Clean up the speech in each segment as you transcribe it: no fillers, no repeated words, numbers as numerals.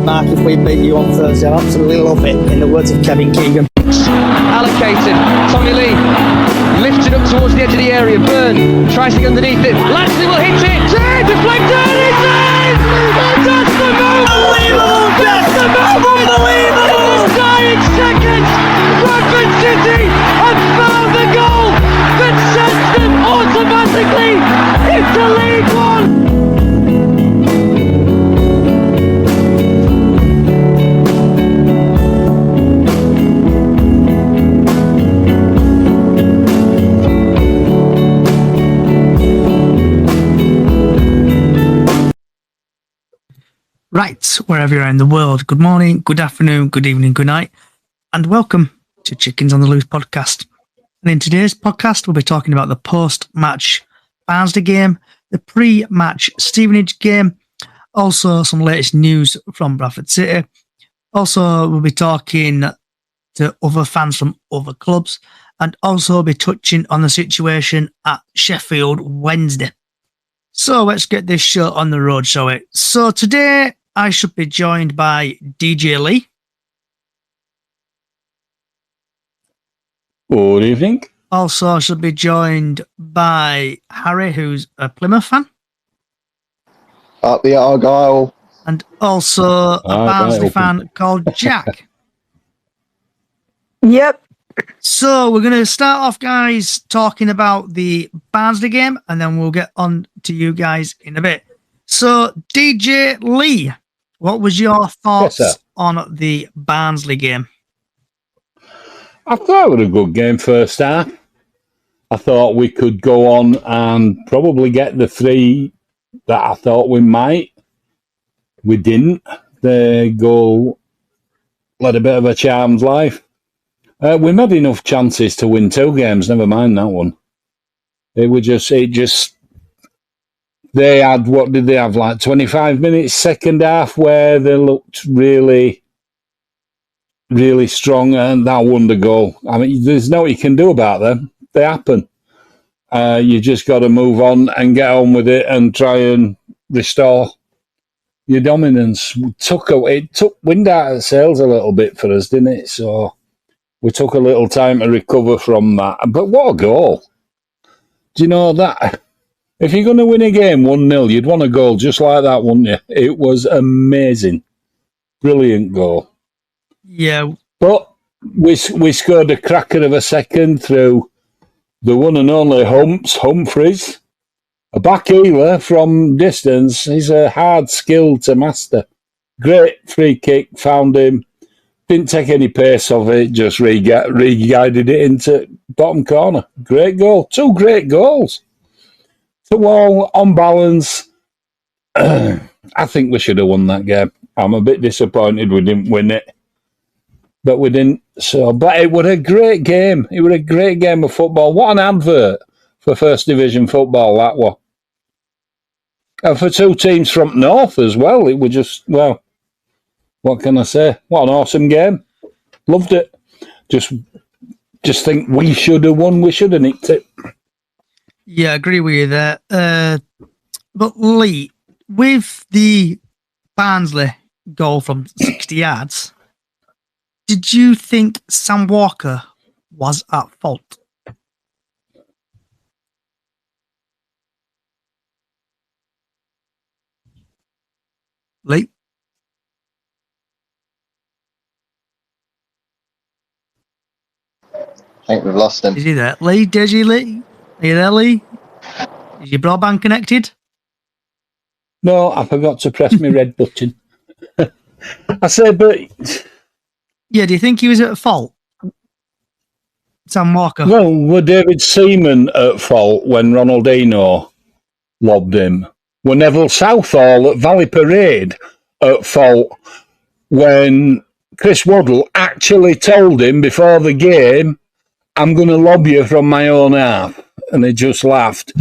Mark, if we beat you on Thursday. I absolutely love it, in the words of Kevin Keegan. Allocated, Tommy Lee lifts it up towards the edge of the area. Byrne tries to get underneath it. Lashley will hit it. Deflected. It's in! And that's the move! Unbelievable! That's the move! Unbelievable! In the dying seconds, Bradford City have found the goal that sends them automatically into League One. Right, wherever you're in the world, good morning, good afternoon, good evening, good night, and welcome to Chickens on the Loose podcast. And in today's podcast, we'll be talking about the post-match Barnsley game, the pre-match Stevenage game, also some latest news from Bradford City. Also, we'll be talking to other fans from other clubs, and also be touching on the situation at Sheffield Wednesday. So let's get this show on the road, shall we? So today, I should be joined by DJ Lee. Good evening. Also, I should be joined by Harry, who's a Plymouth fan. Up the Argyle. And also a Barnsley fan called Jack. Yep. So we're going to start off, guys, talking about the Barnsley game, and then we'll get on to you guys in a bit. So, DJ Lee, what was your thoughts on the Barnsley game? I thought it was a good game first half. I thought we could go on and probably get the 3 that I thought we might. We didn't. The goal led a bit of a charmed life. We made enough chances to win 2 games, never mind that one. They had, what did they have, like 25 minutes second half where they looked really, really strong, and that won the goal. I mean, there's no what you can do about them. They happen. You just got to move on and get on with it and try and restore your dominance. It took wind out of the sails a little bit for us, didn't it? So we took a little time to recover from that. But what a goal. Do you know that? If you're going to win a game 1-0, you'd want a goal just like that, wouldn't you? It was amazing. Brilliant goal. Yeah. But we scored a cracker of a second through the one and only Humphreys. A back healer from distance. He's a hard skill to master. Great free kick, found him. Didn't take any pace of it, just re-guided it into bottom corner. Great goal. 2 great goals. So all on balance, I think we should have won that game. I'm a bit disappointed we didn't win it. But we didn't. But it was a great game. It was a great game of football. What an advert for First Division football that was. And for 2 teams from North as well. It was just, well, what can I say? What an awesome game. Loved it. Just think we should have won. We should have nicked it. Yeah, I agree with you there. But Lee, with the Barnsley goal from 60 yards, did you think Sam Walker was at fault? Lee? I think we've lost him. Is he there? Lee? Deji Lee? Are you there, Lee? Is your broadband connected? No, I forgot to press my red button. I said, but... Yeah, do you think he was at fault? Sam Walker? Well, were David Seaman at fault when Ronaldinho lobbed him? Were Neville Southall at Valley Parade at fault when Chris Waddle actually told him before the game, I'm going to lob you from my own half? And he just laughed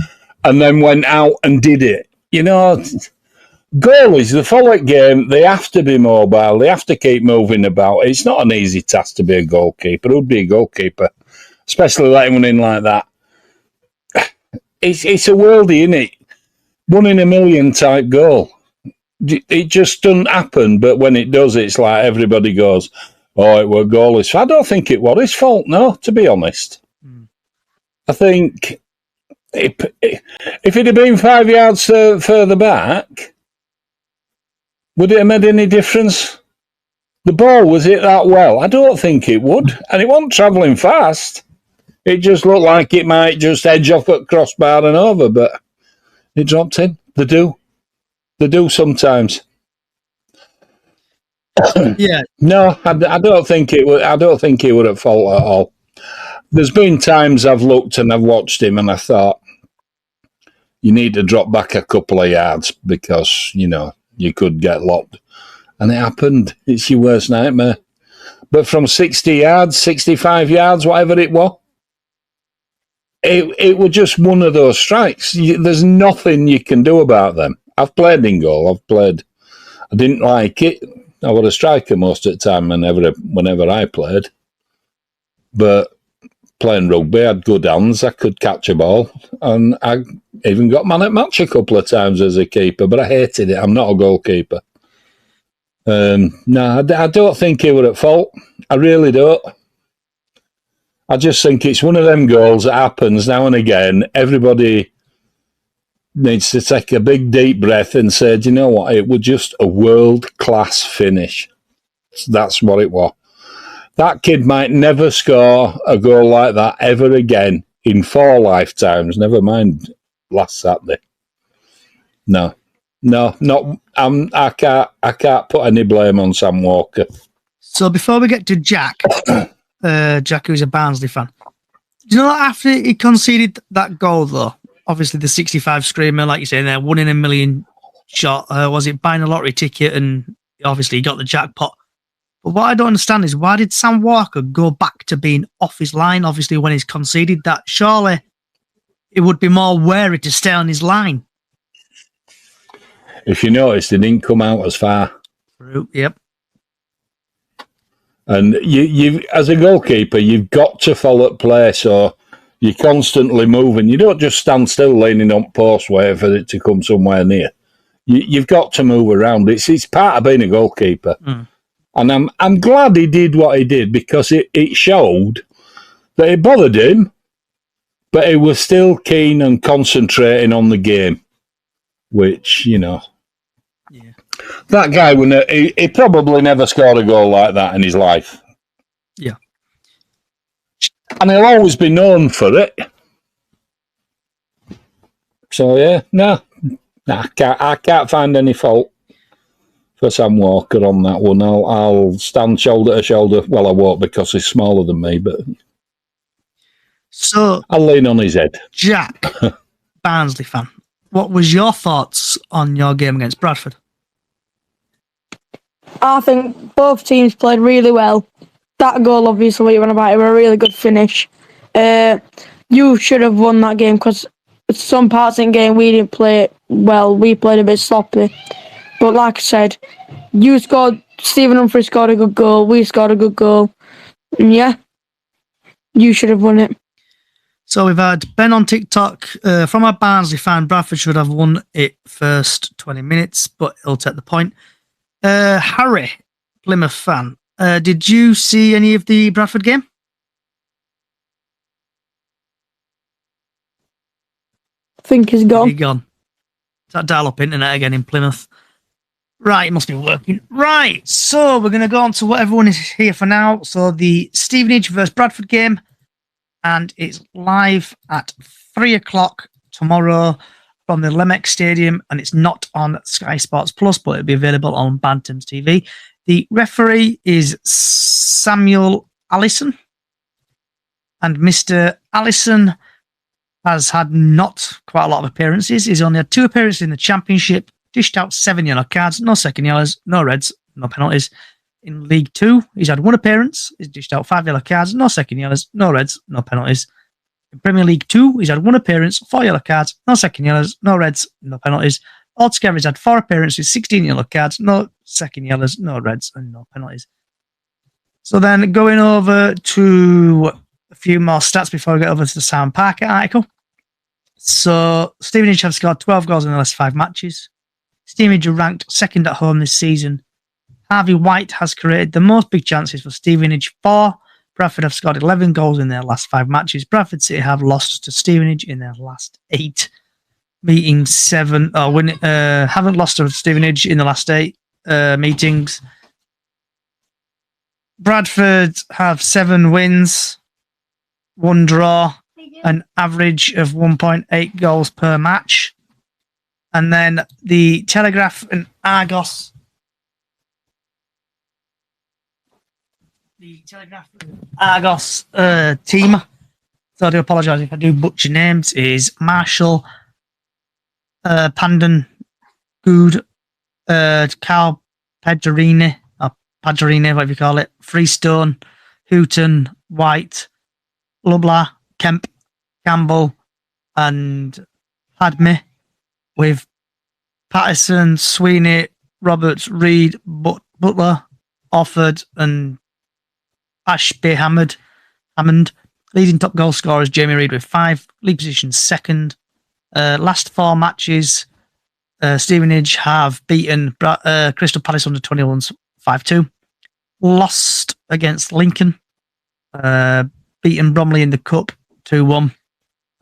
and then went out and did it. You know, goalies, the Follet game, they have to be mobile. They have to keep moving about. It's not an easy task to be a goalkeeper. Who'd be a goalkeeper? Especially letting one in like that. It's a worldie, isn't it? 1 in a million type goal. it just doesn't happen. But when it does, it's like everybody goes, "Oh, it were goalless." I don't think it was his fault. No, to be honest, I think if it had been 5 yards further back, would it have made any difference? The ball was hit that well. I don't think it would, and it wasn't travelling fast. It just looked like it might just edge off at crossbar and over, but it dropped in. They do sometimes. Yeah. No, I don't think it would. I don't think he would at fault at all. There's been times I've looked and I've watched him, and I thought you need to drop back a couple of yards because you could get locked, and it happened. It's your worst nightmare. But from 60 yards, 65 yards, whatever it was, it was just one of those strikes. There's nothing you can do about them. I've played in goal. I didn't like it. I was a striker most of the time whenever I played. But playing rugby, I had good hands. I could catch a ball. And I even got man at match a couple of times as a keeper, but I hated it. I'm not a goalkeeper. No, I don't think he were at fault. I really don't. I just think it's one of them goals that happens now and again. Everybody needs to take a big deep breath and say, do you know what? It was just a world-class finish. That's what it was. That kid might never score a goal like that ever again in 4 lifetimes, never mind last Saturday. No, not. I can't put any blame on Sam Walker. So before we get to Jack, Jack, who's a Barnsley fan, do you know that after he conceded that goal, though, obviously the 65 screamer, like you say, there, 1 in a million shot, was it buying a lottery ticket, and obviously he got the jackpot. But what I don't understand is why did Sam Walker go back to being off his line, obviously, when he's conceded that? Surely it would be more wary to stay on his line. If you noticed, he didn't come out as far. Yep. And you, as a goalkeeper, you've got to follow play, so you're constantly moving. You don't just stand still leaning on post waiting for it to come somewhere near. You've got to move around. It's part of being a goalkeeper. And I'm glad he did what he did, because it showed that it bothered him, but he was still keen and concentrating on the game, which, that guy, he probably never scored a goal like that in his life. Yeah. And he'll always be known for it. So, yeah, no, I can't find any fault for Sam Walker on that one. I'll stand shoulder to shoulder. Well, I won't, because he's smaller than me, but so I'll lean on his head. Jack, Barnsley fan, what was your thoughts on your game against Bradford? I think both teams played really well. That goal, obviously, what you want about it, was a really good finish. You should have won that game, because some parts in the game we didn't play well. We played a bit sloppy. But like I said, Stephen Humphrey scored a good goal. We scored a good goal. And yeah, you should have won it. So we've had Ben on TikTok, from a Barnsley fan, Bradford should have won it first 20 minutes, but he'll take the point. Harry, Plymouth fan, did you see any of the Bradford game? I think he's gone. He's gone. Is that dial-up internet again in Plymouth? Right, it must be working. Right, so we're going to go on to what everyone is here for now. So the Stevenage versus Bradford game, and it's live at 3 o'clock tomorrow from the Lemex Stadium, and it's not on Sky Sports Plus, but it'll be available on Bantam's TV. The referee is Samuel Allison, and Mr. Allison has had not quite a lot of appearances. He's only had 2 appearances in the Championship, dished out 7 yellow cards, no second yellows, no reds, no penalties. In League 2, he's had 1 appearance, he's dished out 5 yellow cards, no second yellows, no reds, no penalties. In Premier League 2, he's had 1 appearance, 4 yellow cards, no second yellows, no reds, no penalties. Altogether, he's had 4 appearances, 16 yellow cards, no second yellows, no reds, and no penalties. So then going over to a few more stats before we get over to the Sam Parker article. So Stevenage have scored 12 goals in the last 5 matches. Stevenage are ranked second at home this season. Harvey White has created the most big chances for Stevenage. 4. Bradford have scored 11 goals in their last 5 matches. Bradford City have lost to Stevenage in their last 8. Meeting 7. Haven't lost to Stevenage in the last 8 meetings. Bradford have 7 wins, 1 draw, an average of 1.8 goals per match. And then the Telegraph and Argos. Team, so I do apologise if I do butcher names, is Marshall, Pandan, Good, Carl Pedrini, or Padrini, whatever you call it, Freestone, Houghton, White, Lubla, Kemp, Campbell, and Padme, with Patterson, Sweeney, Roberts, Reed, Butler, Offord, and Ashby Hammond. Leading top goal scorers Jamie Reid with 5. League position second. Last 4 matches, Stevenage have beaten Crystal Palace under 21s 5-2. Lost against Lincoln. Beaten Bromley in the Cup 2-1.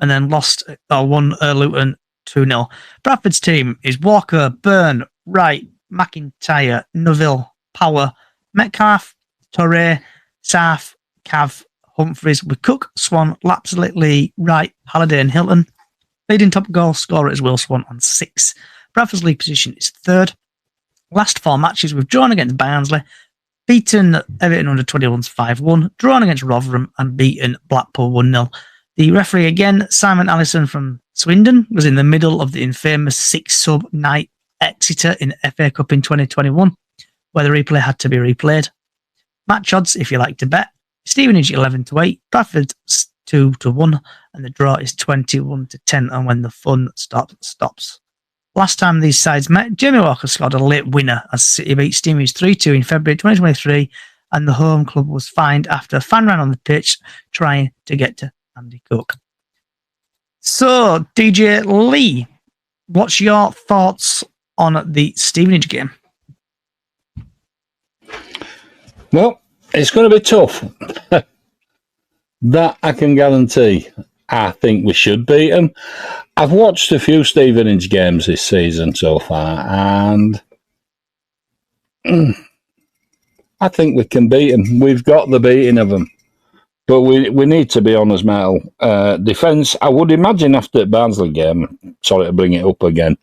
And then won Luton 2-0. Bradford's team is Walker, Byrne, Wright, McIntyre, Neville, Power, Metcalf, Torre, Sarf, Cav, Humphreys, with Cook, Swan, Lapsley, Wright, Halliday, and Hilton. Leading top goal scorer is Will Swan on 6. Bradford's league position is 3rd. Last 4 matches, we've drawn against Barnsley, beaten Everton under 21s 5-1, drawn against Rotherham, and beaten Blackpool 1-0. The referee again, Simon Allison from Swindon, was in the middle of the infamous 6-sub night Exeter in the FA Cup in 2021, where the replay had to be replayed. Match odds, if you like to bet: Stevenage 11-8, Bradford 2-1, and the draw is 21-10. And when the fun stops. Last time these sides met, Jamie Walker scored a late winner as City beat Stevenage 3-2 in February 2023, and the home club was fined after a fan ran on the pitch trying to get to Andy Cook. So, DJ Lee, what's your thoughts on the Stevenage game? Well, it's going to be tough. That I can guarantee. I think we should beat them. I've watched a few Stevenage games this season so far, and I think we can beat them. We've got the beating of them. But we need to be on as metal. Defence, I would imagine after the Barnsley game, sorry to bring it up again,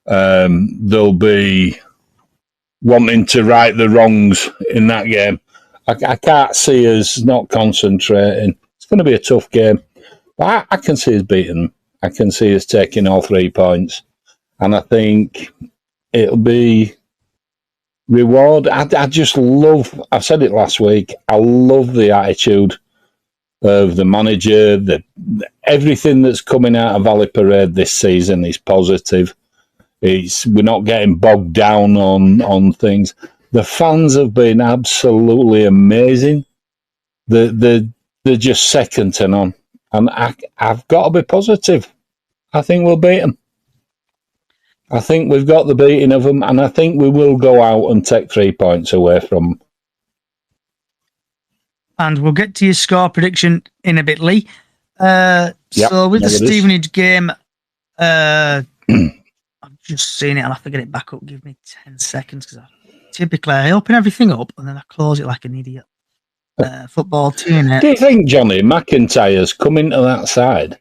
they'll be wanting to right the wrongs in that game. I can't see us not concentrating. It's going to be a tough game. But I can see us beating them. I can see us taking all 3 points. And I think it'll be reward. I just love, I said it last week, I love the attitude of the manager. Everything that's coming out of Valley Parade this season is positive. We're not getting bogged down on things. The fans have been absolutely amazing. They're just second to none. And I've got to be positive. I think we'll beat them. I think we've got the beating of them, and I think we will go out and take 3 points away from them. And we'll get to your score prediction in a bit, Lee. So with the Stevenage game, I've just seen it. I'll have to get it back up. Give me 10 seconds, because typically I open everything up and then I close it like an idiot. Football team. Do you think Johnny McIntyre's come into that side?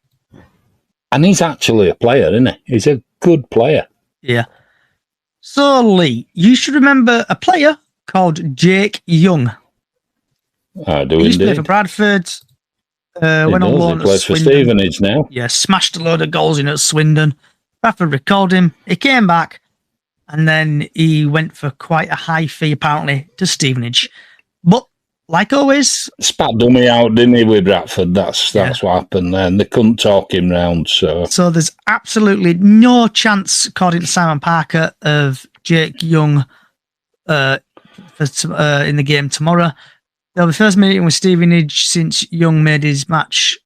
And he's actually a player, isn't he? He's a good player. Yeah. So, Lee, you should remember a player called Jake Young. I do he used indeed. to play for Bradford. Went on loan at Swindon. He plays for Stevenage now. Yeah, smashed a load of goals in at Swindon. Bradford recalled him. He came back, and then he went for quite a high fee, apparently, to Stevenage. But like always, spat dummy out, didn't he, with Bradford? That's what happened there, and they couldn't talk him round. So there's absolutely no chance, according to Simon Parker, of Jake Young in the game tomorrow. They'll be first meeting with Stevenage since Young made his much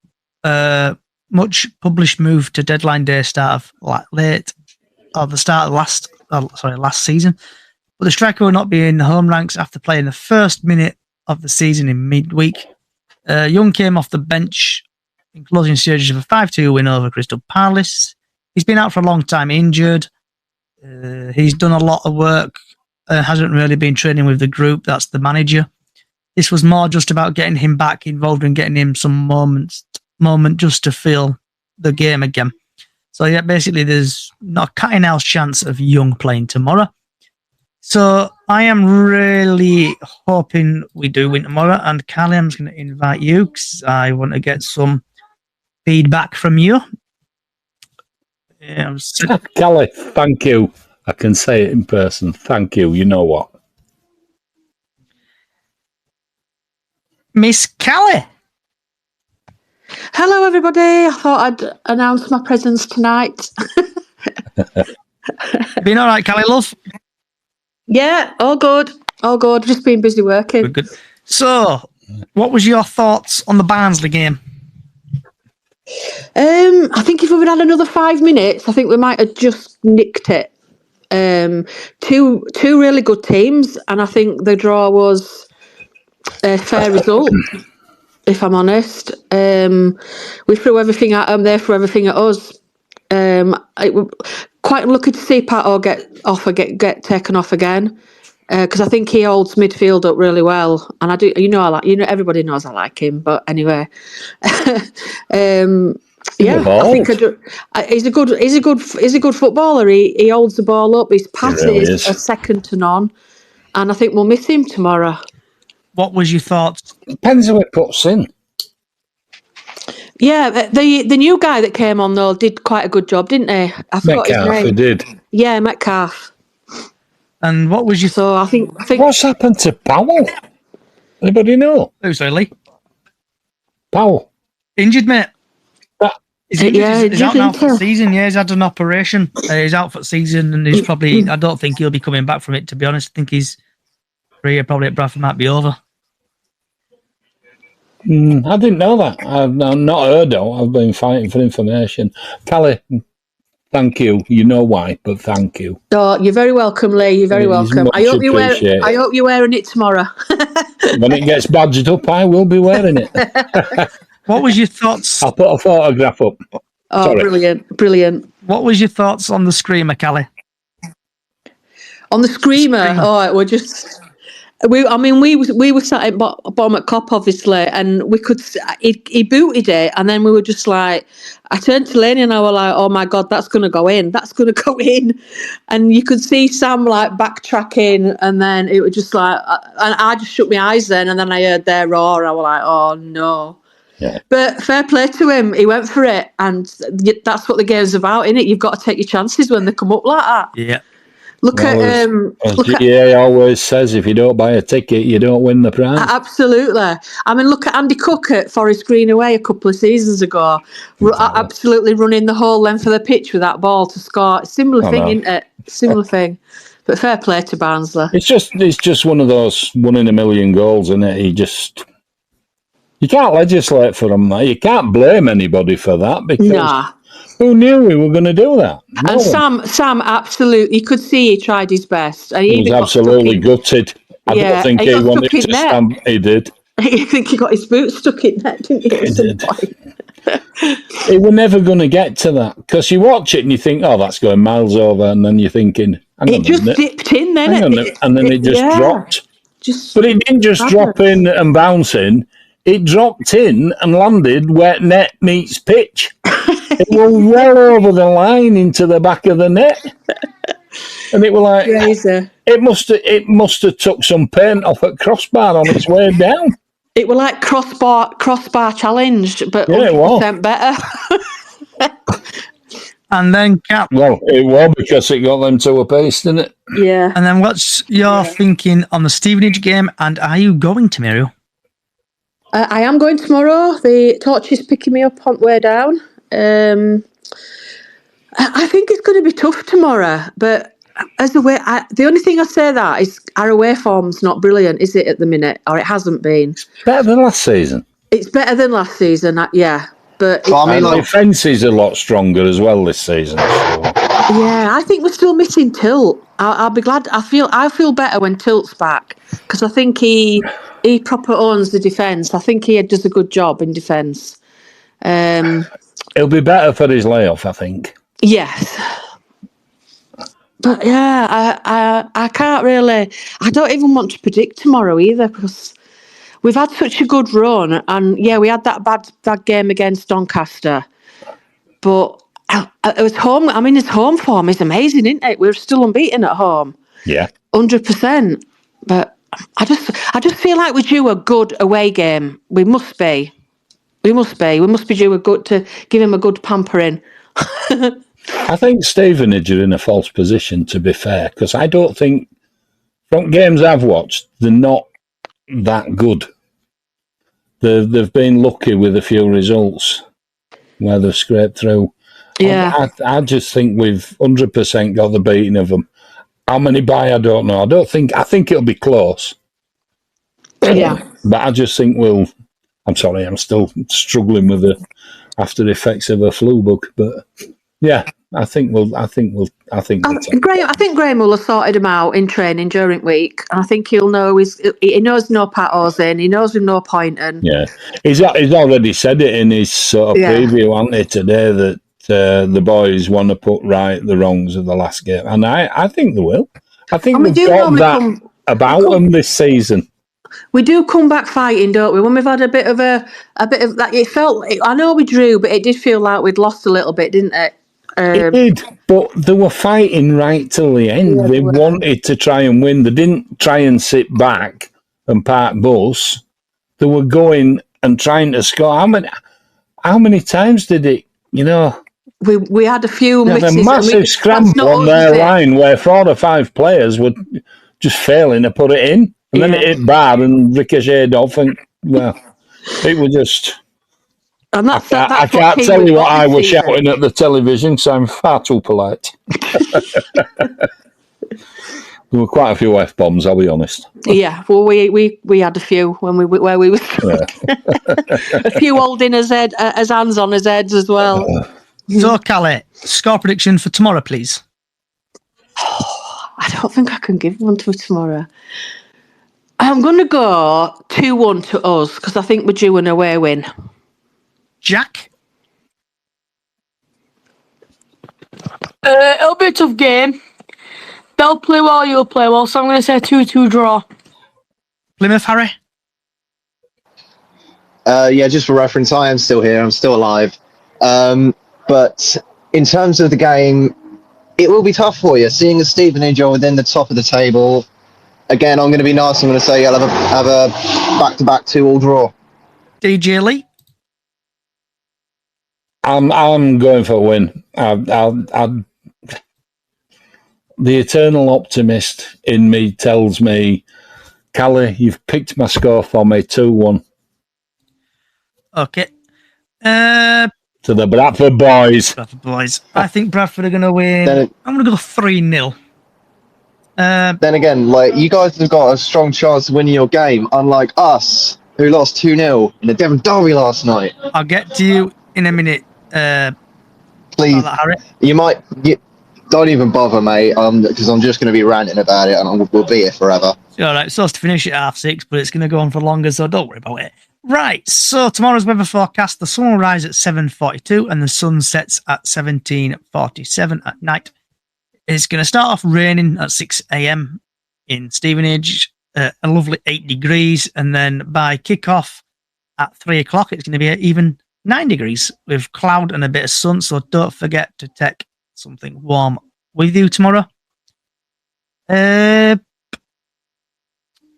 published move to deadline day start of the start of last last season. But the striker will not be in the home ranks after playing the first minute of the season in midweek. Young came off the bench in closing stages of a 5-2 win over Crystal Palace. He's been out for a long time, injured. He's done a lot of work. Hasn't really been training with the group. That's the manager. This was more just about getting him back involved and getting him some moment just to feel the game again. So yeah, basically there's not a cat in hell's chance of Young playing tomorrow. So I am really hoping we do win tomorrow. And Callie, I'm just going to invite you because I want to get some feedback from you. Yeah, Callie, thank you. I can say it in person. Thank you. You know what? Miss Callie. Hello, everybody. I thought I'd announce my presence tonight. Been all right, Callie, love? Yeah, all good. All good. Just been busy working. Good. So, what was your thoughts on the Barnsley game? I think if we had another 5 minutes, I think we might have just nicked it. Two really good teams, and I think the draw was a fair result, if I'm honest. We threw everything at them, they threw everything at us. It was quite unlucky to see Pato get taken off again, because I think he holds midfield up really well, and I do. Everybody knows I like him, but anyway. Yeah, I think he's a good footballer. He holds the ball up. His passes are second to none, and I think we'll miss him tomorrow. What was your thoughts? Depends who it puts in. Yeah, the new guy that came on though did quite a good job, didn't he? I forgot his name. He did. Yeah, Metcalf. And what was your? So I think what's happened to Powell? Anybody know? Who's Lee? Powell injured, mate. He's out now for the season. Yeah, he's had an operation. He's out for the season, and he's probably. I don't think he'll be coming back from it. To be honest, I think his career probably at Bradford might be over. I didn't know that. I've not heard of. I've been fighting for information. Callie, thank you. You know why, but thank you. Oh, you're very welcome, Lee. You're very welcome. I hope you're wearing it tomorrow. When it gets badged up, I will be wearing it. What was your thoughts? I'll put a photograph up. Oh, sorry. Brilliant. What was your thoughts on the screamer, Callie? On the screamer? Oh, we're just... We were sat at bottom at Cop, obviously, and we could. He booted it, and then we were just like, I turned to Laney and I was like, "Oh my God, that's going to go in! That's going to go in!" And you could see Sam like backtracking, and then it was just like, and I just shut my eyes then, and then I heard their roar. I was like, "Oh no!" Yeah. But fair play to him, he went for it, and that's what the game's about, isn't it? You've got to take your chances when they come up like that. Yeah. As GA always says, if you don't buy a ticket, you don't win the prize. Absolutely. I mean, look at Andy Cook at Forest Green away a couple of seasons ago, absolutely running the whole length of the pitch with that ball to score. Similar thing, isn't it? Similar thing. But fair play to Barnsley. It's just one of those 1 in a million goals, isn't it? You can't legislate for them. You can't blame anybody for that because who knew we were going to do that? No and Sam, absolutely, you could see he tried his best. And he was absolutely gutted. I don't think he wanted to stand. He did. I think he got his boot stuck in net, didn't he? At some point. He were never going to get to that because you watch it and you think, "Oh, that's going miles over," and then you're thinking, "It just dipped in, then and then it just dropped." But it didn't just drop in and bounce in. It dropped in and landed where net meets pitch. It was well over the line into the back of the net. And it was like, crazy. It must have took some paint off at crossbar on its way down. It was like crossbar challenge, but 100% better. And then well, it was because it got them to a pace, didn't it? Yeah. And then what's your thinking on the Stevenage game? And are you going to Muriel? I am going tomorrow. The Torch is picking me up on the way down. I think it's going to be tough tomorrow, but the only thing I say that is our away form's not brilliant, is it, at the minute? Or it hasn't been. Better than last season. It's better than last season, yeah. But So, I mean, And like, defence is a lot stronger as well this season. So. yeah, I think we're still missing Tilt. I'll be glad. I feel better when Tilt's back because I think he proper owns the defence. I think he does a good job in defence. It'll be better for his layoff, I think. Yes. But yeah, I can't really. I don't even want to predict tomorrow either because we've had such a good run, and yeah, we had that bad game against Doncaster, but it was home. I mean, his home form is amazing, isn't it? We're still unbeaten at home, Yeah. 100%. But I just feel like we're due a good away game. We must be. We must be due a good to give him a good pampering. I think Stevenage are in a false position, to be fair, because I don't think, from games I've watched, they're not that good. They've been lucky with a few results where they've scraped through. Yeah. I just think we've 100% got the beating of them. How many by, I don't know. I think it'll be close. Yeah. But I just think I'm sorry, I'm still struggling with the after effects of a flu bug. But yeah, I think we'll take Graham, I think Graham will have sorted him out in training during week. I think he'll know he knows no patos in. He knows with no point in. Yeah, he's already said it in his sort of preview, hasn't he, today, that the boys want to put right the wrongs of the last game, and I think they will. I think they've got that about them this season. We do come back fighting, don't we? When we've had a bit of that, it felt. I know we drew, but it did feel like we'd lost a little bit, didn't it? It did, but they were fighting right till the end. Yeah, they wanted to try and win. They didn't try and sit back and park bus. They were going and trying to score. How many times did it? We had a few misses. A massive scramble on their line where 4 or 5 players were just failing to put it in, and then it hit bar and ricocheted off. And it was just. And I can't tell you what I was shouting at the television, so I'm far too polite. There were quite a few F-bombs, I'll be honest. Yeah, well, we had a few where we were a few holding his head, his hands on his heads as well. So, Callie, score prediction for tomorrow, please. I don't think I can give one to tomorrow. I'm going to go 2-1 to us because I think we're due an away win. Jack? It'll be a tough game. They'll play well, you'll play well, so I'm going to say 2-2 draw. Plymouth, Harry? yeah, just for reference, I am still here. I'm still alive. But in terms of the game, it will be tough for you. Seeing as Stevenage are within the top of the table, again, I'm going to be nice. I'm going to say I'll have a back-to-back 2-2 draw. DJ Lee? I'm going for a win. The eternal optimist in me tells me, Callie, you've picked my score for me, 2-1. Okay. To the Bradford boys. I think Bradford are going to win. I'm going to go 3-0. Then again, like, you guys have got a strong chance of winning your game, unlike us, who lost 2-0 in the Devon Derby last night. I'll get to you in a minute. Please, don't even bother, mate, because I'm just going to be ranting about it, and we'll be here forever. All right, it's supposed to finish at 6:30, but it's going to go on for longer, so don't worry about it. Right, so tomorrow's weather forecast: the sun will rise at 7:42 and the sun sets at 17:47 at night. It's going to start off raining at 6 a.m. in Stevenage, a lovely 8 degrees, and then by kick-off at 3 o'clock, it's going to be even 9 degrees with cloud and a bit of sun, so don't forget to take something warm with you tomorrow. I'm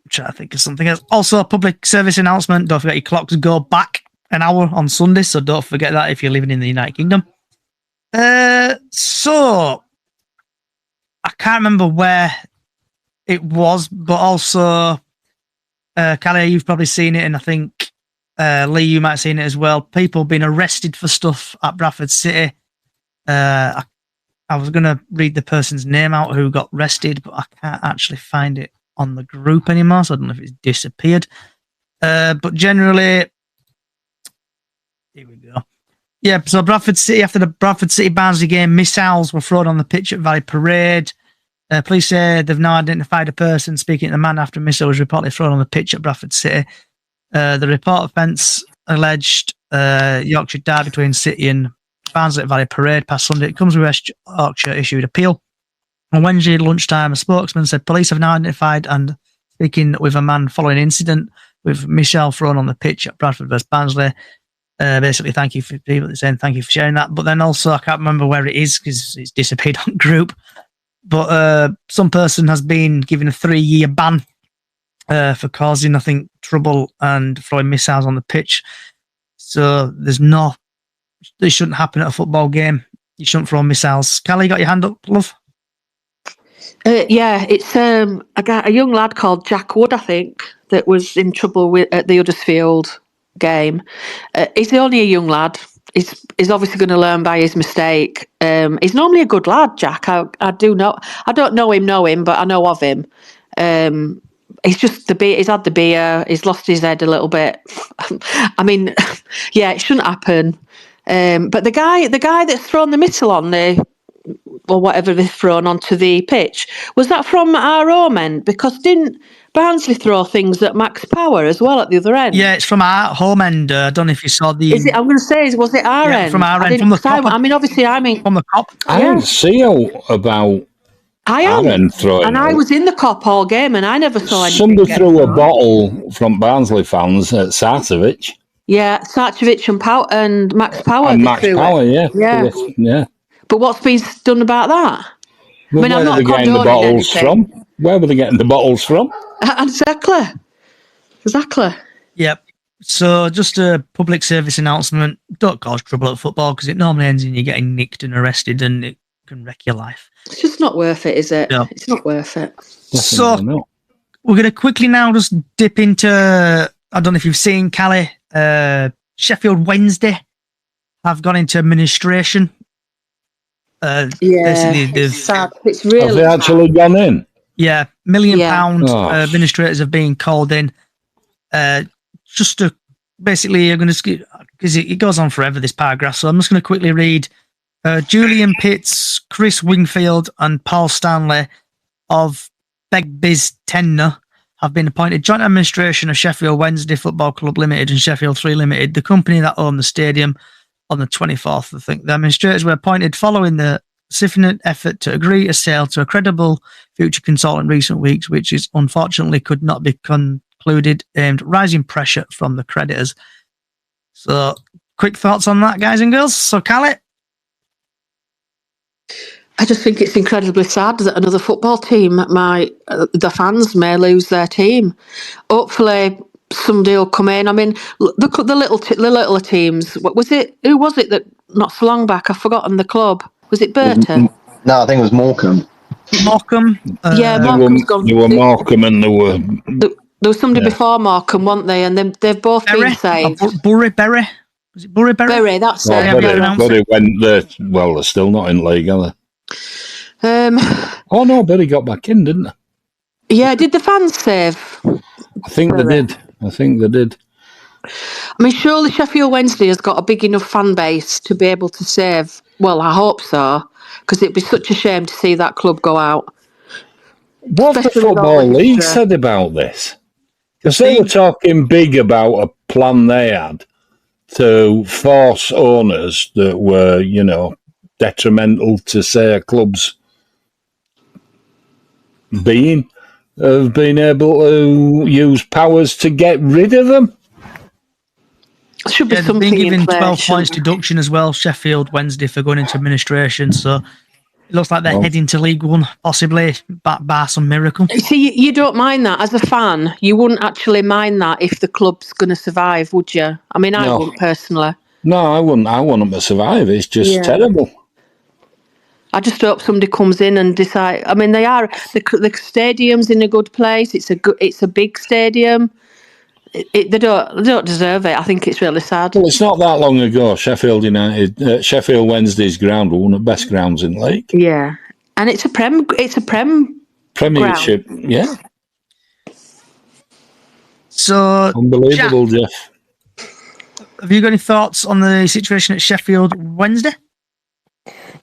trying to think of something else. Also, a public service announcement. Don't forget your clocks go back an hour on Sunday, so don't forget that if you're living in the United Kingdom. So, I can't remember where it was, but also, Callie, you've probably seen it, and I think Lee, you might have seen it as well. People being arrested for stuff at Bradford City. I was going to read the person's name out who got arrested, but I can't actually find it on the group anymore, so I don't know if it's disappeared. But generally, here we go. Yeah, so Bradford City, after the Bradford City Barnsley game, missiles were thrown on the pitch at Valley Parade. Police say they've now identified a person speaking to the man after a missile was reportedly thrown on the pitch at Bradford City. The report offence alleged Yorkshire derby between City and Barnsley at Valley Parade past Sunday. It comes with West Yorkshire issued appeal. On Wednesday lunchtime, a spokesman said police have now identified and speaking with a man following an incident with missile thrown on the pitch at Bradford vs Barnsley. Basically, thank you for people saying thank you for sharing that. But then also, I can't remember where it is because it's disappeared on group. But some person has been given a 3-year ban for causing, I think, trouble and throwing missiles on the pitch. So this shouldn't happen at a football game. You shouldn't throw missiles. Callie, you got your hand up, love? Yeah, it's a young lad called Jack Wood, I think, that was in trouble at the Huddersfield game. He's only a young lad. He's obviously going to learn by his mistake. He's normally a good lad, Jack. I do know. I don't know him, but I know of him. He's just he's had the beer. He's lost his head a little bit. I mean, yeah, it shouldn't happen. But the guy that's thrown the missile on or whatever they've thrown onto the pitch, was that from our home end? Because didn't Barnsley throw things at max power as well at the other end? Yeah, it's from our home end. I don't know if you saw the... Is it? I'm going to say, was it our end? From our end, from the cop. I mean, obviously, from the cop. I didn't see about our end throwing. And I was in the cop all game, and I never saw anything. Somebody threw a bottle from Barnsley fans at Sarcevic. Yeah, Sarcevic and Max Power. And Max Power, yeah. But what's been done about that? Well, I mean, I'm not getting the bottles from? Where were they getting the bottles from? Exactly. Yep. So just a public service announcement. Don't cause trouble at football because it normally ends in you getting nicked and arrested and it can wreck your life. It's just not worth it, is it? No. It's not worth it. Definitely not. We're going to quickly now just dip into, I don't know if you've seen, Callie, Sheffield Wednesday have gone into administration. It's sad. It's really have they actually gone in? Yeah, £1 million administrators have been called in. Just to basically, I'm going to, because it goes on forever, this paragraph, so I'm just going to quickly read. Julian Pitts, Chris Wingfield, and Paul Stanley of Begbie's tenure have been appointed joint administration of Sheffield Wednesday Football Club Limited and Sheffield 3 Limited, the company that owned the stadium, on the 24th, I think. The administrators were appointed following the significant effort to agree a sale to a credible future consultant in recent weeks, which is unfortunately could not be concluded, aimed rising pressure from the creditors. So, quick thoughts on that, guys and girls? So, Callie? I just think it's incredibly sad that another football team the fans may lose their team. Hopefully somebody will come in. I mean, the littler teams. What was it? Who was it that not so long back? I've forgotten the club. Was it Burton? No, I think it was Morecambe. Morecambe. Morecambe's gone. There were Morecambe and there were. There was somebody before Morecambe, weren't they? And they've both been saved. Bury. Was it Bury? Bury, that's it. Bury went there. Well, they're still not in league, are they? Oh no, Bury got back in, didn't they? Yeah, did the fans save? I think they did. I mean, surely Sheffield Wednesday has got a big enough fan base to be able to save. Well, I hope so, because it'd be such a shame to see that club go out. What the Football League said about this? Because they were talking big about a plan they had to force owners that were, detrimental to, say, a club's being, of being able to use powers to get rid of them. Should be something they've been given in place, 12 points deduction as well, Sheffield Wednesday, for going into administration. So it looks like they're heading to League One, possibly by some miracle. See, you don't mind that as a fan. You wouldn't actually mind that if the club's going to survive, would you? I mean, I wouldn't personally. No, I wouldn't. I want them to survive. It's just terrible. I just hope somebody comes in and decide. I mean, they are the stadium's in a good place. It's a big stadium. They don't deserve it. I think it's really sad. Well, it's not that long ago. Sheffield Wednesday's ground was one of the best grounds in the league. Yeah, and it's a Premiership. Ground. Yeah. So unbelievable, Jeff. have you got any thoughts on the situation at Sheffield Wednesday?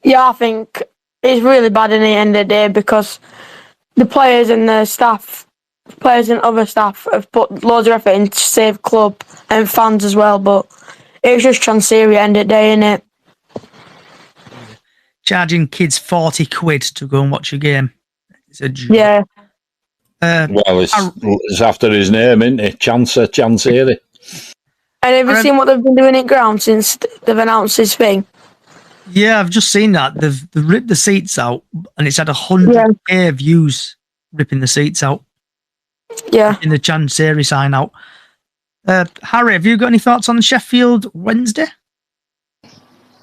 Yeah, I think it's really bad in the end of the day because the players and the staff, players and other staff have put loads of effort in to save club and fans as well, but it's just Chancery at the end of the day, innit? Charging kids 40 quid to go and watch a game. It's a joke. Yeah. Well, it's after his name, isn't it? Chancery. And have you seen what they've been doing at ground since they've announced this thing? Yeah, I've just seen that. They've ripped the seats out and it's had 100k views ripping the seats out. Yeah. In the Chancery sign out. Harry, have you got any thoughts on Sheffield Wednesday?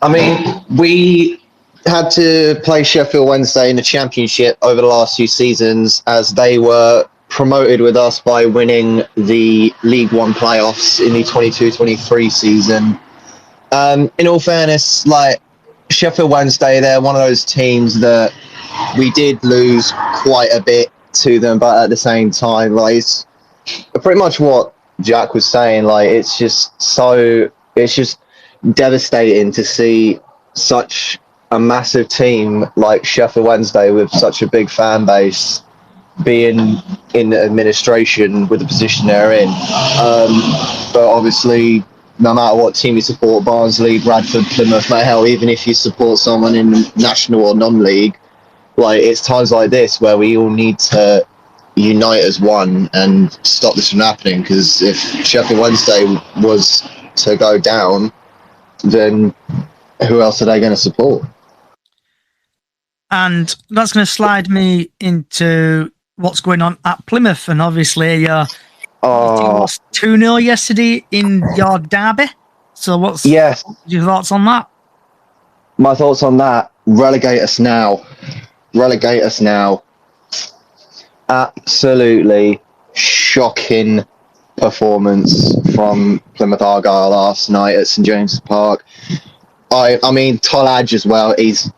I mean, we had to play Sheffield Wednesday in the Championship over the last few seasons as they were promoted with us by winning the League One playoffs in the 22-23 season. In all fairness, like Sheffield Wednesday, they're one of those teams that we did lose quite a bit to them, but at the same time, like it's pretty much what Jack was saying. Like it's just devastating to see such a massive team like Sheffield Wednesday with such a big fan base being in administration with the position they're in. But obviously, no matter what team you support, Barnsley, Bradford, Plymouth, no hell, even if you support someone in national or non-league, like it's times like this where we all need to unite as one and stop this from happening. Because if Sheffield Wednesday was to go down, then who else are they going to support? And that's going to slide me into what's going on at Plymouth. And obviously, your team lost 2-0 yesterday in your derby. So what's your thoughts on that? My thoughts on that, relegate us now. Relegate us now. Absolutely shocking performance from Plymouth Argyle last night at St James's Park. I mean, Tolaj as well. He's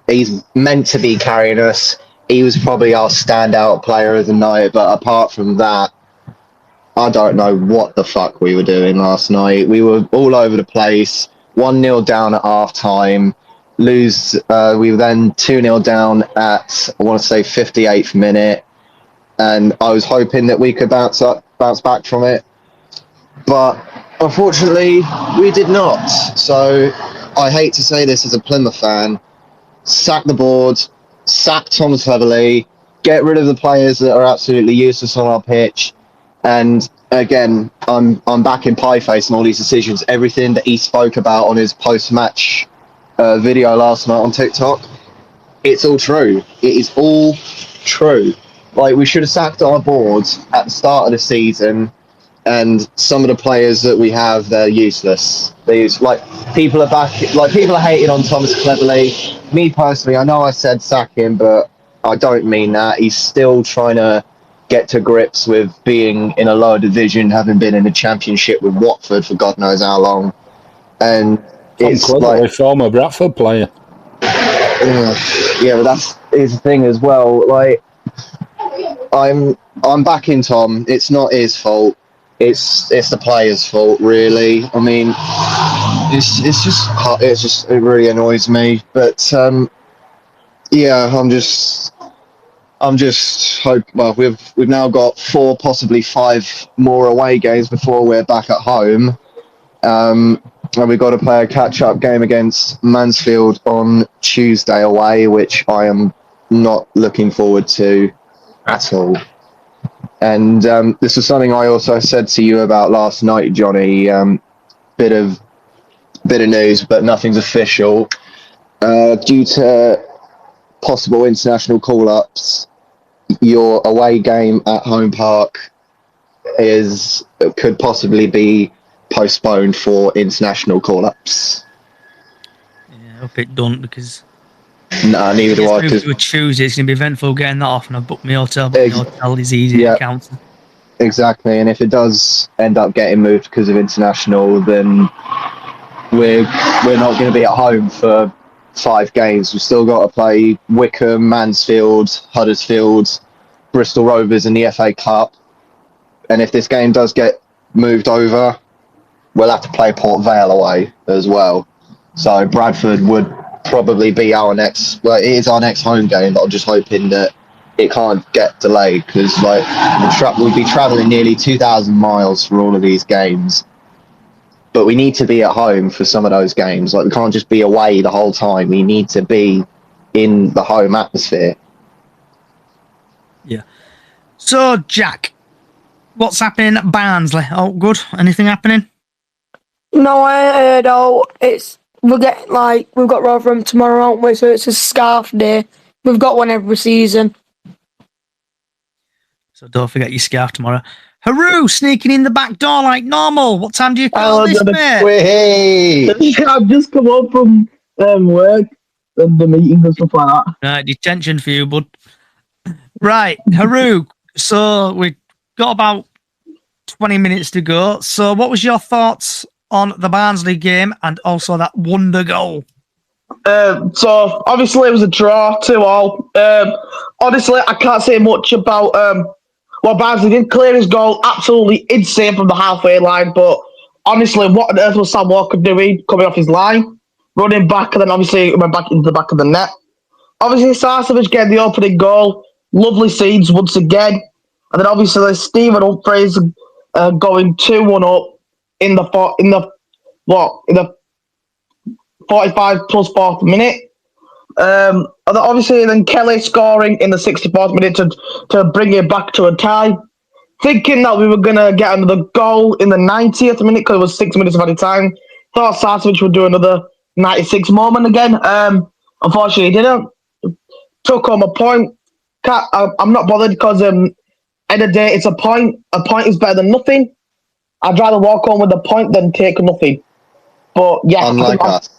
meant to be carrying us. He was probably our standout player of the night. But apart from that, I don't know what the fuck we were doing last night. We were all over the place. 1-0 down at half time. We were then 2-0 down at, I want to say, 58th minute. And I was hoping that we could bounce back from it. But unfortunately, we did not. So I hate to say this as a Plymouth fan. Sack the board, sack Thomas Cleverley, get rid of the players that are absolutely useless on our pitch. And again, I'm back in pie face on all these decisions. Everything that he spoke about on his post-match video last night on TikTok, it's all true. It is all true. Like, we should have sacked our boards at the start of the season, and some of the players that we have, they're useless. People are hating on Thomas Cleverley. Me personally, I know I said sack him, but I don't mean that. He's still trying to get to grips with being in a lower division, having been in the Championship with Watford for God knows how long. And it's like former Bradford player. Yeah, but that's the thing as well. Like, I'm backing Tom. It's not his fault. It's the players' fault, really. I mean, it really annoys me. But yeah, I'm just hoping. Well, we've now got 4, possibly 5 more away games before we're back at home. And we've got to play a catch-up game against Mansfield on Tuesday away, which I am not looking forward to at all. And this is something I also said to you about last night, Johnny. Bit of news, but nothing's official. Due to possible international call-ups, your away game at Home Park could possibly be postponed for international call-ups. Yeah, I hope it don't, because no, neither do I. To a Tuesday, it's going to be eventful getting that off, and I've booked my hotel, but my hotel is easy to cancel. Exactly, and if it does end up getting moved because of international, then we're not going to be at home for 5 games. We've still got to play Wickham, Mansfield, Huddersfield, Bristol Rovers in the FA Cup. And if this game does get moved over, we'll have to play Port Vale away as well. So Bradford would probably be our next. Well, it is our next home game, but I'm just hoping that it can't get delayed because we'll be travelling nearly 2,000 miles for all of these games. But we need to be at home for some of those games. Like, we can't just be away the whole time. We need to be in the home atmosphere. Yeah. So, Jack, what's happening at Barnsley? Oh, good. Anything happening? No, I heard. We'll get we've got Rotherham tomorrow, aren't we? So it's a scarf day. We've got one every season. So don't forget your scarf tomorrow. Haru sneaking in the back door like normal. What time do you call this, mate? Hey! I've just come up from work and the meetings and stuff like that. Right, detention for you, bud. Right, Haru. So we've got about 20 minutes to go. So what was your thoughts on the Barnsley game and also that wonder goal? So obviously it was a draw 2-2. Honestly, I can't say much about Barnsley did clear his goal, absolutely insane from the halfway line. But honestly, what on earth was Sam Walker doing coming off his line, running back, and then obviously went back into the back of the net. Obviously, Sarcevic getting the opening goal, lovely scenes once again, and then obviously Stephen Humphreys going 2-1 up in the 45 plus 4th minute. And then obviously then Kelly scoring in the 64th minute to bring it back to a tie. Thinking that we were going to get another goal in the 90th minute because it was 6 minutes of added time. Thought Sarcevic would do another 96 moment again. Unfortunately, he didn't. Took home a point. I'm not bothered because end of the day, it's a point. A point is better than nothing. I'd rather walk home with a point than take nothing. But yeah, Unlike us.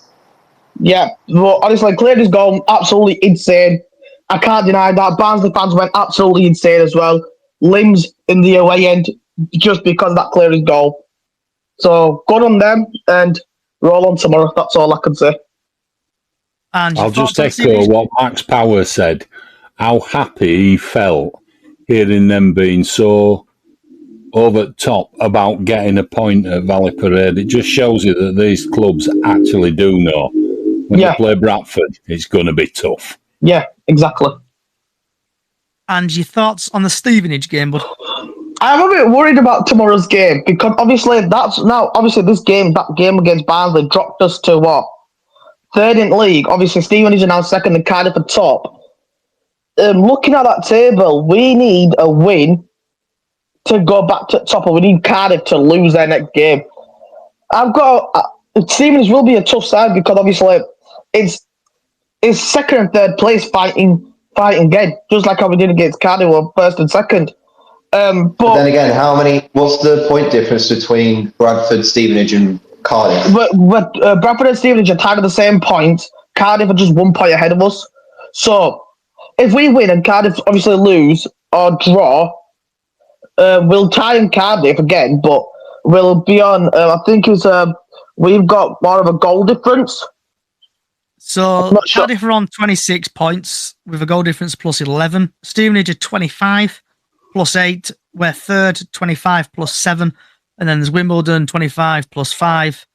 Yeah, but honestly, cleared his goal, absolutely insane. I can't deny that. Barnsley fans went absolutely insane as well. Limbs in the away end just because of that cleared his goal. So good on them and roll on tomorrow. That's all I can say. And I'll just echo what Max Power said. How happy he felt hearing them being so over the top about getting a point at Valley Parade. It just shows you that these clubs actually do know when they play Bradford, it's going to be tough. Yeah, exactly. And your thoughts on the Stevenage game, bud? I'm a bit worried about tomorrow's game because obviously that game against Barnsley dropped us to what? Third in league. Obviously, Stevenage are now second and Cardiff at top. Looking at that table, we need a win to go back to the top, and we need Cardiff to lose their next game. Stevenage will be a tough side because obviously it's second and third place fighting again, just like how we did against Cardiff, were first and second. But then again, what's the point difference between Bradford, Stevenage and Cardiff? Bradford and Stevenage are tied at the same points. Cardiff are just 1 point ahead of us. So if we win and Cardiff obviously lose or draw, we'll tie in Cardiff again, but we'll be on, I think we've got more of a goal difference. So Cardiff are on 26 points with a goal difference plus 11. Stevenage are 25 plus 8. We're third, 25 plus 7. And then there's Wimbledon, 25 plus 5.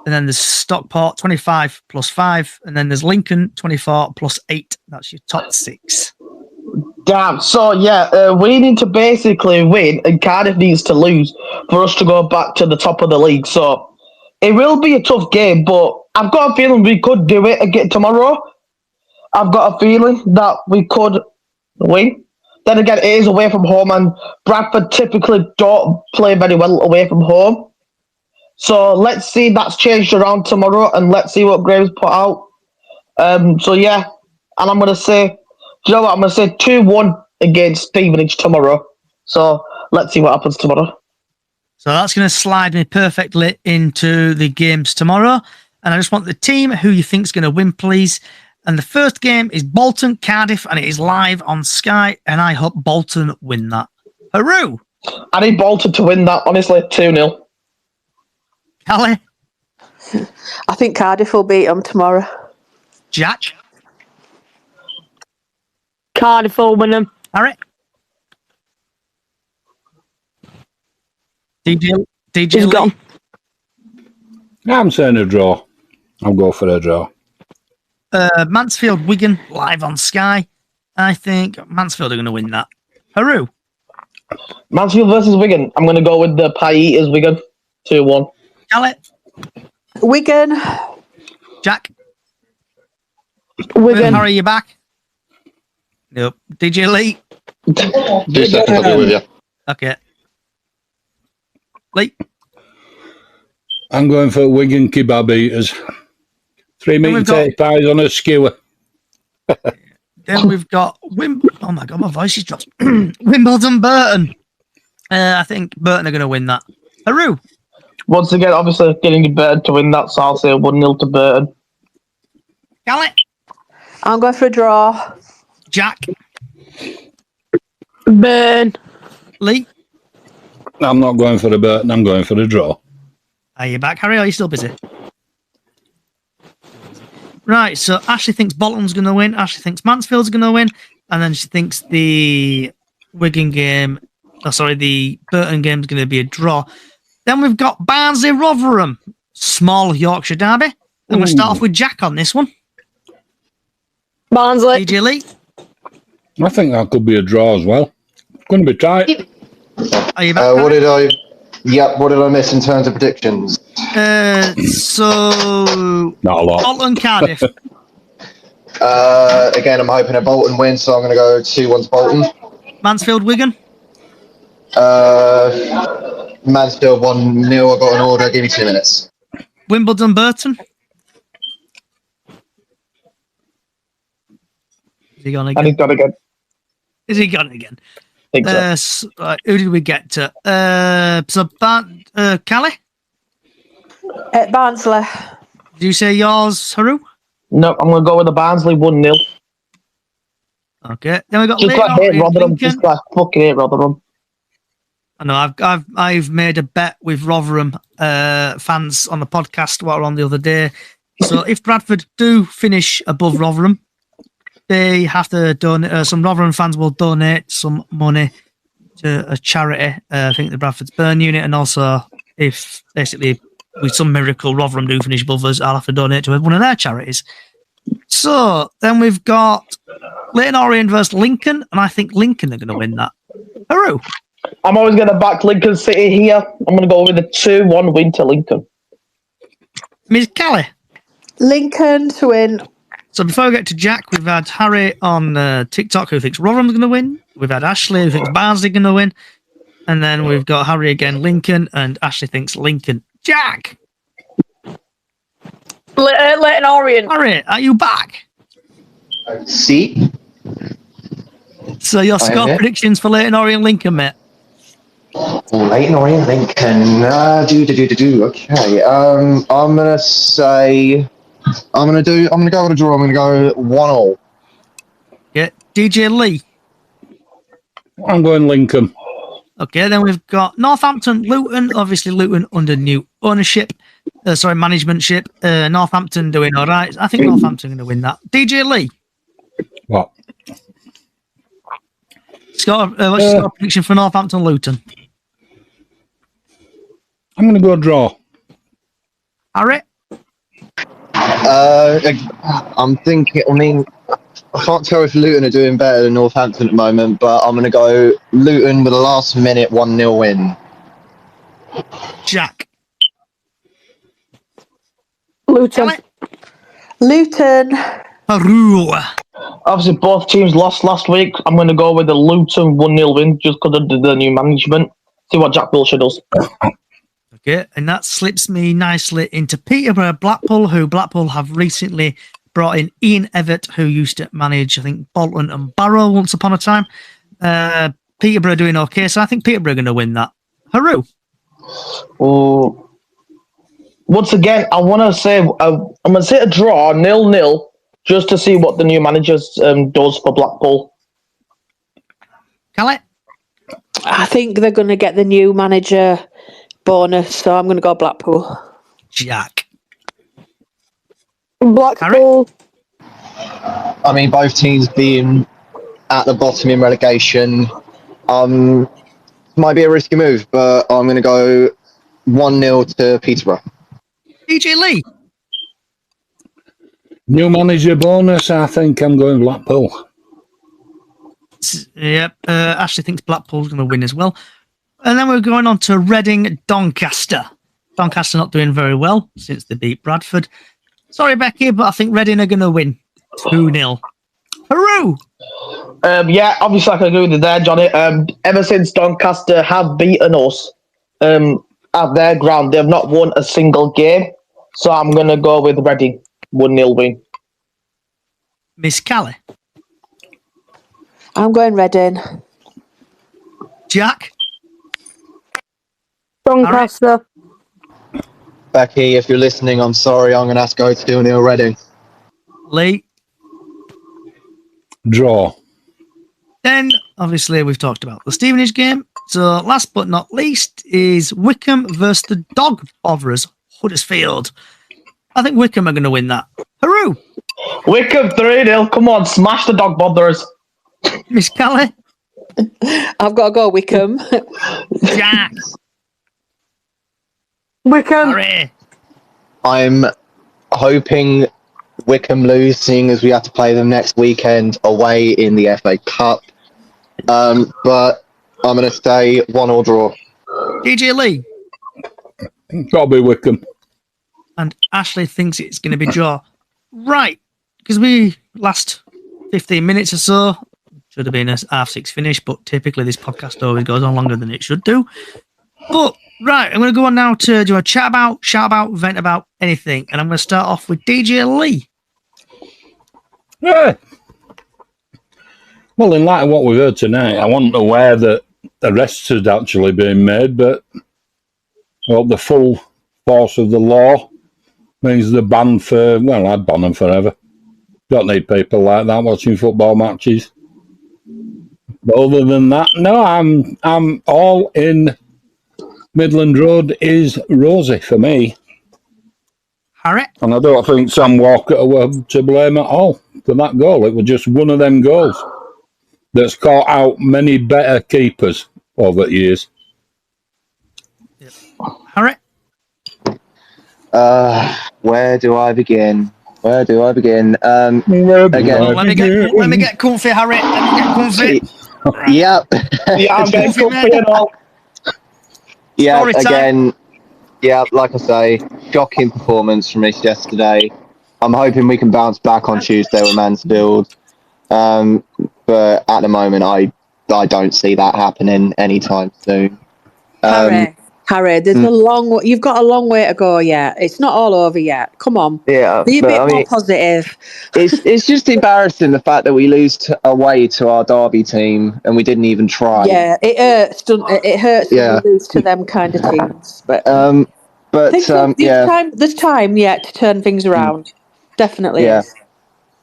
And then there's Stockport, 25 plus 5. And then there's Lincoln, 24 plus 8. That's your top 6. Damn. So, we need to basically win and Cardiff needs to lose for us to go back to the top of the league. So, it will be a tough game, but I've got a feeling we could do it again tomorrow. I've got a feeling that we could win. Then again, it is away from home, and Bradford typically don't play very well away from home. So let's see that's changed around tomorrow, and let's see what Graves put out. And I'm going to say, do you know what? I'm going to say 2-1 against Stevenage tomorrow. So let's see what happens tomorrow. So that's going to slide me perfectly into the games tomorrow. And I just want the team who you think is going to win, please. And the first game is Bolton, Cardiff, and it is live on Sky. And I hope Bolton win that. Haru! I need Bolton to win that, honestly, 2-0. Callie? I think Cardiff will beat them tomorrow. Jack? Cardiff will win them. Harry? DJ He's Lee? gone. I'm saying a draw. I'll go for a draw. Mansfield, Wigan, live on Sky. I think Mansfield are going to win that. Haru. Mansfield versus Wigan. I'm going to go with the Pie Eaters Wigan 2-1. Callie. Wigan. Jack. Wigan. Harry, you back? Nope. DJ Lee. 2 seconds, I'll be with you. Okay. Lee. I'm going for Wigan Kebab Eaters. 3 meat and tater pies on a skewer. Then we've got oh my god, my voice is dropped. Wimbledon Burton. I think Burton are going to win that. Haru. Once again, obviously getting Burton to win that, so I'll say 1-0 to Burton. Callie. I'm going for a draw. Jack. Burn. Lee. I'm not going for a Burton, I'm going for a draw. Are you back, Harry, or are you still busy? Right, so Ashley thinks Bolton's going to win. Ashley thinks Mansfield's going to win. And then she thinks the Wigan game, the Burton game is going to be a draw. Then we've got Barnsley Rotherham, small Yorkshire derby. And we'll start off with Jack on this one. Barnsley. DJ Lee. I think that could be a draw as well. It's going to be tight. Are you back? What did I miss in terms of predictions? So Not a lot. Bolton Cardiff. Again, I'm hoping a Bolton win, so I'm going to go 2-1 to Bolton. Mansfield Wigan. Mansfield 1-0. I got an order. Give me 2 minutes. Wimbledon Burton. Is he gone again? And he's got again. Is he gone again? I think so. Who did we get to? Callie? At Barnsley. Did you say yours, Haru? No, I'm going to go with the Barnsley 1-0. Okay. Then we got Just like hate Rotherham. Lincoln. Just like fucking hate Rotherham. I know. I've made a bet with Rotherham fans on the podcast what were on the other day. So if Bradford do finish above Rotherham, they have to donate. Some Rotherham fans will donate some money to a charity. I think the Bradford's Burn Unit, and also if basically with some miracle Rotherham do finish above us, I'll have to donate to one of their charities. So then we've got Leyton Orient versus Lincoln, and I think Lincoln are going to win that. Haru. I'm always going to back Lincoln City here. I'm going to go with a 2-1 win to Lincoln. Ms. Callie. Lincoln to win. So before we get to Jack, we've had Harry on TikTok who thinks Rotherham's going to win. We've had Ashley who thinks Barnsley going to win. And then we've got Harry again, Lincoln, and Ashley thinks Lincoln. Jack! Leyton Orient. Harry, are you back? See? So your score predictions for Leyton Orient Lincoln, mate? Leyton Orient Lincoln. Okay. I'm gonna say. I'm gonna go with a draw. I'm gonna go 1-1. Yeah. DJ Lee. I'm going Lincoln. Okay, then we've got Northampton, Luton. Obviously, Luton under new ownership. Managementship. Northampton doing all right. I think Northampton are going to win that. DJ Lee. What? What's your score prediction for Northampton, Luton? I'm going to go draw. Harry? I'm thinking. I mean, I can't tell if Luton are doing better than Northampton at the moment, but I'm going to go Luton with a last-minute 1-0 win. Jack? Luton. Luton. Haru. Obviously, both teams lost last week. I'm going to go with the Luton 1-0 win just because of the new management. See what Jack Wilshere does. Okay, and that slips me nicely into Peterborough Blackpool, who Blackpool have recently brought in Ian Evatt, who used to manage, I think, Bolton and Barrow once upon a time. Peterborough doing okay, so I think Peterborough are going to win that. Haru. Oh, once again, I want to say I'm going to say a draw 0-0 just to see what the new manager does for Blackpool. Callie? I think they're going to get the new manager bonus, so I'm going to go Blackpool. Jack? Blackpool. I mean, both teams being at the bottom in relegation, might be a risky move, but I'm going to go 1-0 to Peterborough. DJ Lee. New manager bonus, I think I'm going Blackpool. Yep. Ashley thinks Blackpool's going to win as well. And then we're going on to Reading Doncaster. Doncaster not doing very well since they beat Bradford. Sorry, Becky, but I think Reading are going to win 2-0. Hurroo! Yeah, obviously I can agree with you there, Johnny. Ever since Doncaster have beaten us at their ground, they've not won a single game. So I'm going to go with Reading. 1-0 win. Miss Callie. I'm going Reading. Jack. Doncaster. Becky, if you're listening, I'm sorry. I'm going to have to go to 2-0 Reading. Lee. Draw. Then, obviously, we've talked about the Stevenage game. So, last but not least is Wickham versus the Dog Botherers, Huddersfield. I think Wickham are going to win that. Hurroo! Wickham 3-0. Come on, smash the Dog Botherers. Miss Callie. I've got to go Wickham. Jack. Wickham. Sorry. I'm hoping Wickham lose, seeing as we have to play them next weekend away in the FA Cup. But I'm going to say 1-1 draw. DJ Lee. Got to be Wickham. And Ashley thinks it's going to be draw. Right. Because we last 15 minutes or so should have been a 6:30 finish, but typically this podcast always goes on longer than it should do. But right, I'm going to go on now to do a chat about, shout about, vent about anything, and I'm going to start off with DJ Lee. Yeah. Well, in light of what we've heard tonight, I wasn't aware that arrests had actually been made, but the full force of the law means they're banned for, well, I'd ban them forever. Don't need people like that watching football matches. But other than that, no, I'm all in. Midland Road is rosy for me. Harry? And I don't think Sam Walker were to blame at all for that goal. It was just one of them goals that's caught out many better keepers over the years. Yep. Harry? Where do I begin? Again, Let me get comfy, Harry. Let me get comfy. Yep. Yeah, I'm getting comfy and all. Yeah, Story time. again, yeah, like I say, shocking performance from us yesterday. I'm hoping we can bounce back on Tuesday with Mansfield. But at the moment, I don't see that happening anytime soon. Harry, there's you've got a long way to go yet. It's not all over yet. Come on. Yeah, Be a bit more positive. It's just embarrassing the fact that we lose away to our Derby team and we didn't even try. Yeah, it hurts, doesn't it? It hurts when we lose to them kind of teams. But there's time yet to turn things around. Definitely is.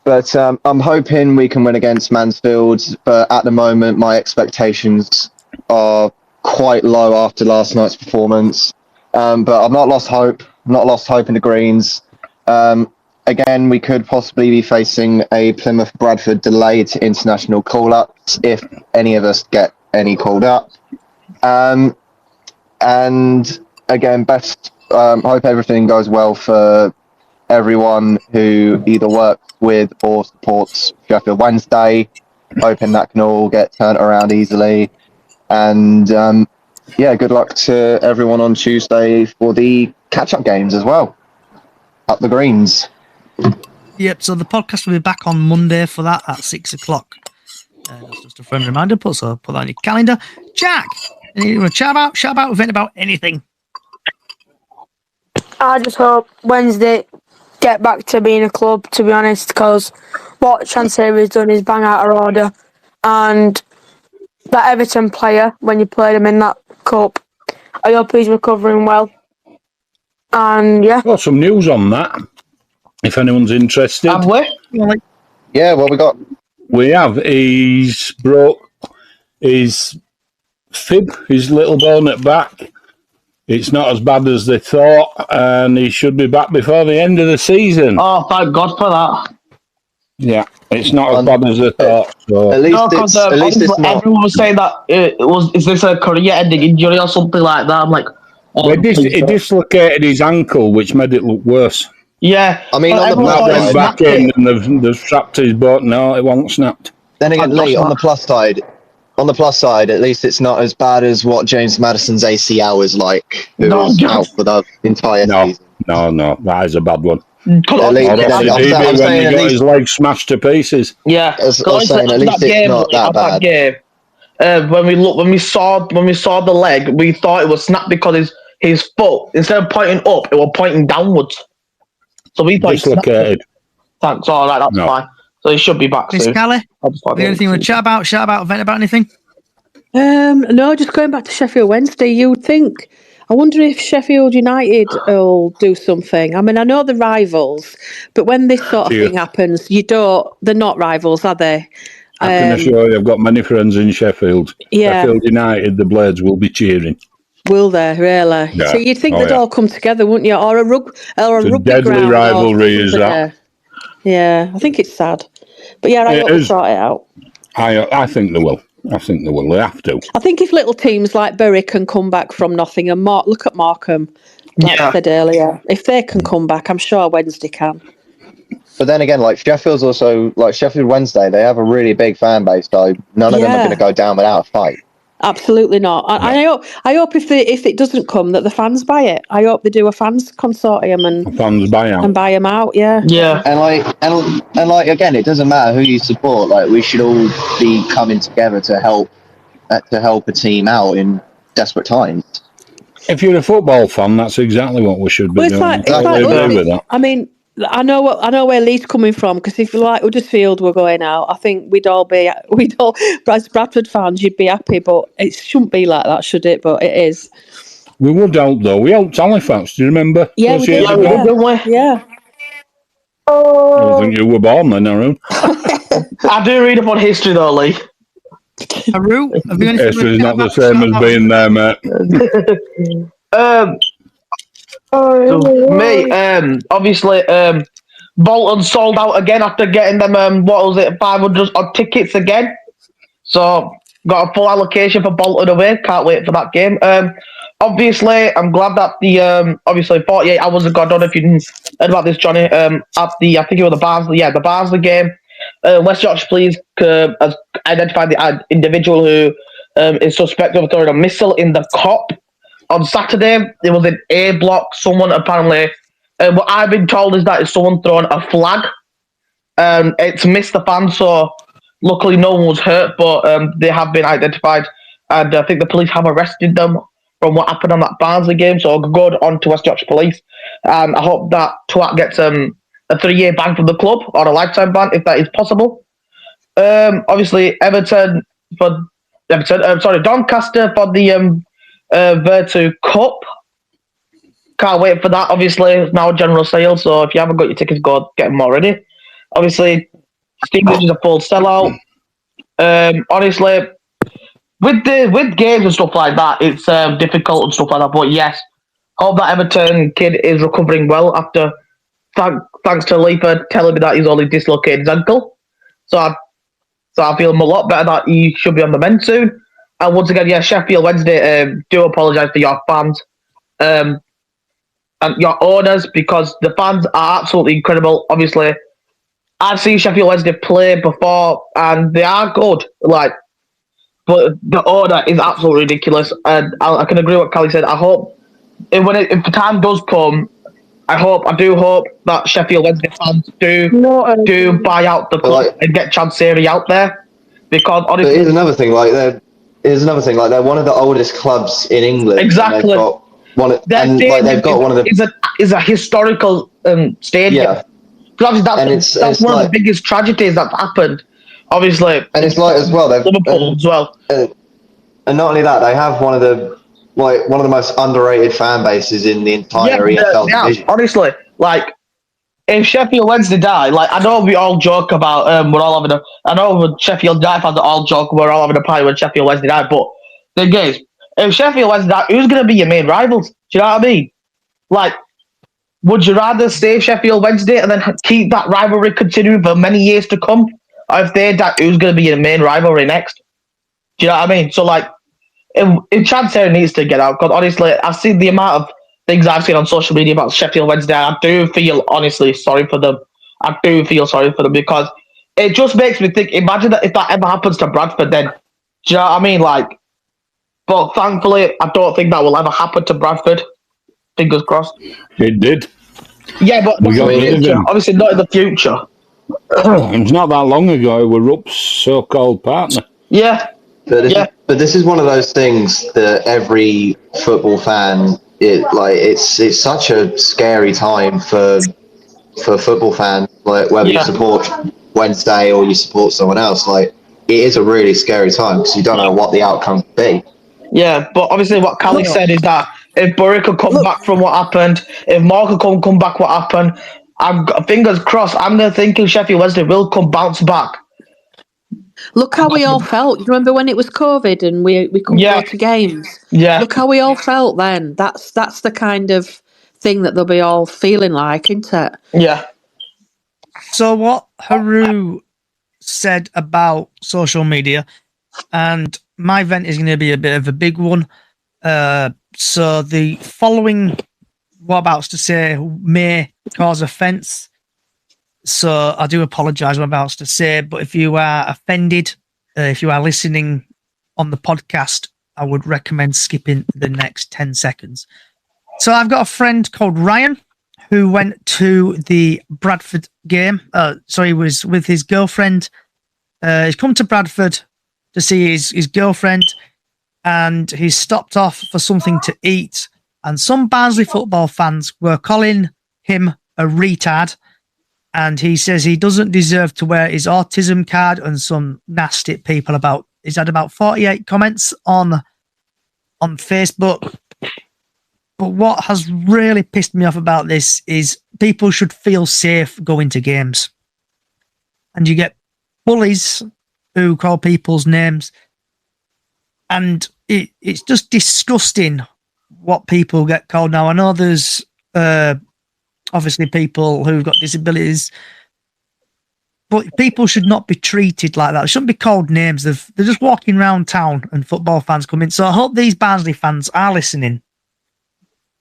But I'm hoping we can win against Mansfield. But at the moment, my expectations are quite low after last night's performance. But I've not lost hope. Not lost hope in the Greens. Again, we could possibly be facing a Plymouth Bradford delayed international call-ups if any of us get any called up. And again, hope everything goes well for everyone who either works with or supports Sheffield Wednesday. Hoping that can all get turned around easily. And good luck to everyone on Tuesday for the catch-up games as well. Up the Greens. Yep, so the podcast will be back on Monday for that at 6 o'clock. That's just a friendly reminder, so put that on your calendar. Jack, you want to chat about, vent about anything? I just hope Wednesday get back to being a club, to be honest, because what Chancellor has done is bang out of order. And that Everton player, when you played him in that cup, I hope he's recovering well. And Got some news on that, if anyone's interested. Have we? Yeah, what we got? We have. He's broke his fib, his little bone at back. It's not as bad as they thought, and he should be back before the end of the season. Oh, thank God for that. Yeah, it's not as bad as they thought. So. At least it's not. Everyone was saying that is this a career-ending injury or something like that? I'm like, He dislocated his ankle, which made it look worse. Yeah. I mean, on the everyone plus thought That it went side, back snapped in, it. and they've strapped his boat. No, it wasn't snapped. then again, Lee, on the Josh, plus side, at least it's not as bad as what James Madison's ACL is like, who No, is Josh. out for the entire No, season. no, that is a bad one. At least, Or else I'm when saying he at got least, his leg smashed to pieces. Yeah, I was saying at least it's not that bad. When we saw the leg, we thought it was snapped because his foot, instead of pointing up, it was pointing downwards. So we thought he snapped it. Dislocated. Thanks. All right, that's No. fine. So he should be back Miss soon. Callie, anything you want to chat about, vent about anything? No, just going back to Sheffield Wednesday, you'd think. I wonder if Sheffield United will do something. I mean, I know they're rivals, but when this sort of thing happens, they're not rivals, are they? I can assure you, I've got many friends in Sheffield. Yeah. Sheffield United, the Blades will be cheering. Will they really? Yeah. So you'd think they'd all come together, wouldn't you? Or a It's rugby deadly ground rivalry, or is that? Yeah, I think it's sad, but yeah, I hope they sort it out. I think they will. I think they will. They have to. I think if little teams like Bury can come back from nothing, and look at Markham, like I said earlier, if they can come back, I'm sure Wednesday can. But then again, like Sheffield's also like Sheffield Wednesday, they have a really big fan base, so none of them are going to go down without a fight. Absolutely not. I hope if it doesn't come that the fans buy it. I hope they do a fans consortium and fans buy them out. Yeah. And like again, it doesn't matter who you support. Like we should all be coming together to help a team out in desperate times. If you're a football fan, that's exactly what we should be doing. It's like agree with that. I mean, I know where Lee's coming from, because if like Huddersfield were going out, I think we'd all as Bradford fans, you'd be happy, but it shouldn't be like that, should it? But it is. We would help though. We helped Halifax. Do you remember? Yeah, we did. Yeah. I don't think you were born then, Arun. I do read about history though, Lee. Haru, have you anything History's not the same as being there, mate. Obviously, Bolton sold out again after getting them 500 odd tickets again. So got a full allocation for Bolton away. Can't wait for that game. Obviously, I'm glad that the 48 hours ago. I don't know if you heard about this, Johnny. At the I think it was the Barnsley. Yeah, the Barnsley game. West Yorkshire Police has identified the individual who is suspected of throwing a missile in the Kop. On Saturday, it was an A block. Someone apparently, what I've been told is that it's someone throwing a flag. It's missed the fan, so luckily no one was hurt, but they have been identified, and I think the police have arrested them from what happened on that Barnsley game. So good on to West Yorkshire Police, and I hope that Twat gets a 3-year ban from the club or a lifetime ban if that is possible. Obviously, Doncaster for the Virtu Cup. Can't wait for that. Obviously, it's now general sale, so if you haven't got your tickets, go get them already. Obviously, Stevenage is a full sellout. Honestly, with games and stuff like that, it's difficult and stuff like that. But yes, hope that Everton kid is recovering well after. Thanks to Lee for telling me that he's only dislocated his ankle. So I feel a lot better that he should be on the mend soon. And once again, Sheffield Wednesday, do apologise to your fans and your owners, because the fans are absolutely incredible. Obviously, I've seen Sheffield Wednesday play before, and they are good. But the owner is absolutely ridiculous. And I can agree with what Callie said. I hope if the time does come, I do hope that Sheffield Wednesday fans do buy out the club and get Chansiri out there, because honestly, but here's another thing. They're one of the oldest clubs in England. Exactly. They've got one of the is a historical stadium. Yeah. Obviously, that's one of the biggest tragedies that's happened. Obviously, and it's like as well. Liverpool as well. And not only that, they have one of the most underrated fan bases in the entire EFL division. Honestly, if Sheffield Wednesday die, I know we all joke about I know when Sheffield die fans all joke we're all having a party when Sheffield Wednesday die, but the thing is, if Sheffield Wednesday die, who's going to be your main rivals? Do you know what I mean? Would you rather save Sheffield Wednesday and then keep that rivalry continuing for many years to come? Or if they die, who's going to be your main rivalry next? Do you know what I mean? So if Chad Taylor needs to get out, because honestly, I've seen the amount of things I've seen on social media about Sheffield Wednesday. I do feel honestly sorry for them. I do feel sorry for them because it just makes me think. Imagine that if that ever happens to Bradford, then do you know what I mean? Like, but thankfully, I don't think that will ever happen to Bradford. Fingers crossed. It did. Yeah, but We not got in the rid of future. him. Obviously, not in the future. It's not that long ago we were Rupp's so-called partner. Yeah, But this is one of those things that every football fan, it's such a scary time for football fans, like whether you yeah. support Wednesday or you support someone else. Like, it is a really scary time because you don't know what the outcome could be. Yeah, but obviously what Callie said is that if Bury could come back from what happened, if Mark could come back what happened, I've got fingers crossed. I'm gonna thinking Sheffield Wednesday will come bounce back. Look how we all felt. You remember when it was COVID and we couldn't Yeah, go to games? yeah, Look how we all felt then. That's the kind of thing that they'll be all feeling like, isn't it? yeah. So what Haru said about social media, and my vent is going to be a bit of a big one. So the following, what I'm about to say, may cause offence. So I do apologise what I'm about to say, but if you are offended, if you are listening on the podcast, I would recommend skipping the next 10 seconds. So I've got a friend called Ryan who went to the Bradford game. He was with his girlfriend. He's come to Bradford to see his girlfriend, and he's stopped off for something to eat. And some Barnsley football fans were calling him a retard, and he says he doesn't deserve to wear his autism card, and some nasty people about. He's had about 48 comments on Facebook. But what has really pissed me off about this is people should feel safe going to games. And you get bullies who call people's names. And it's just disgusting what people get called now. I know there's obviously people who've got disabilities, but people should not be treated like that. They shouldn't be called names. They're just walking around town and football fans come in. So I hope these Barnsley fans are listening.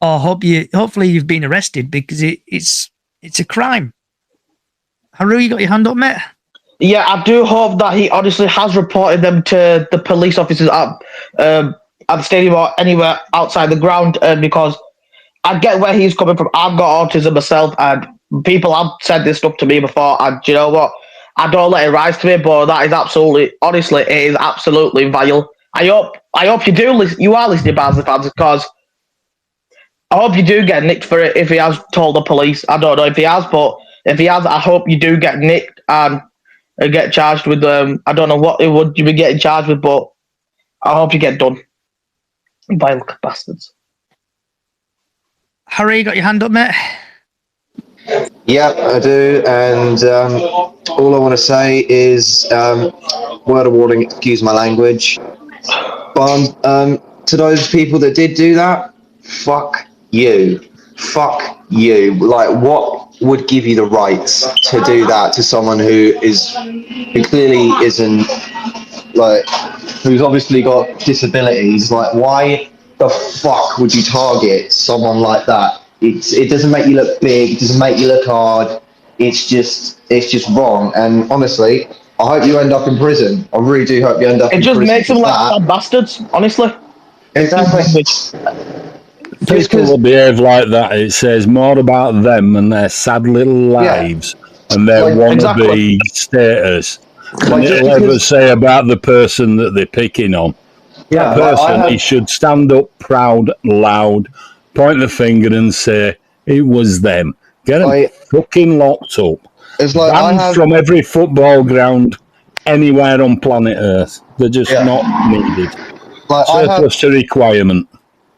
Or hopefully you've been arrested, because it's a crime. Haru, you got your hand up, mate? Yeah, I do hope that he honestly has reported them to the police officers at the stadium or anywhere outside the ground, because I get where he's coming from. I've got autism myself, and people have said this stuff to me before, and do you know what? I don't let it rise to me, but that is absolutely, honestly, it is absolutely vile. I hope you do listen. You are listening, Barnsley fans, because I hope you do get nicked for it if he has told the police. I don't know if he has, but if he has, I hope you do get nicked and get charged with I don't know what it would you be getting charged with, but I hope you get done. Vile bastards. Harry, you got your hand up, mate? Yeah, I do, and all I want to say is word of warning, excuse my language. But to those people that did do that, fuck you. Like, what would give you the right to do that to someone who clearly isn't, like, who's obviously got disabilities? Like, why the fuck would you target someone like that? It doesn't make you look big, it doesn't make you look hard. It's just wrong. And honestly, I hope you end up in prison. I really do hope you end up in prison. It just makes them for like that. bad bastards, honestly. Exactly. People that behave like that, it says more about them and their sad little lives and their wannabe status than it'll ever say about the person that they're picking on. Yeah, That person, he should stand up proud, loud, point the finger and say, it was them. Get them fucking locked up. It's like banned from every football ground anywhere on planet Earth. They're just not needed. Like, surplus to requirement.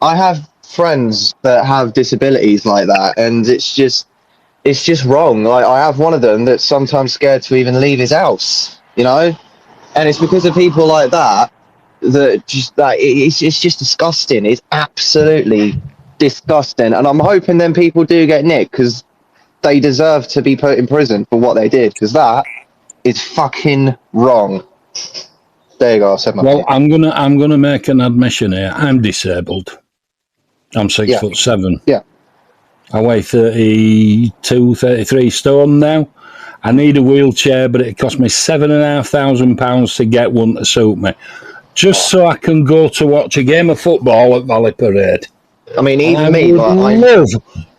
I have friends that have disabilities like that, and it's just wrong. Like, I have one of them that's sometimes scared to even leave his house, you know, and it's because of people like that it's just disgusting. It's absolutely disgusting, and I'm hoping then people do get nicked, because they deserve to be put in prison for what they did, because that is fucking wrong. There you go. I said my Well, piece. I'm gonna make an admission here. I'm disabled. I'm 6'7". Yeah. I weigh 32, 33 stone now. I need a wheelchair, but it cost me £7,500 to get one to suit me, just so I can go to watch a game of football at Valley Parade. I mean, And I even me, would like, love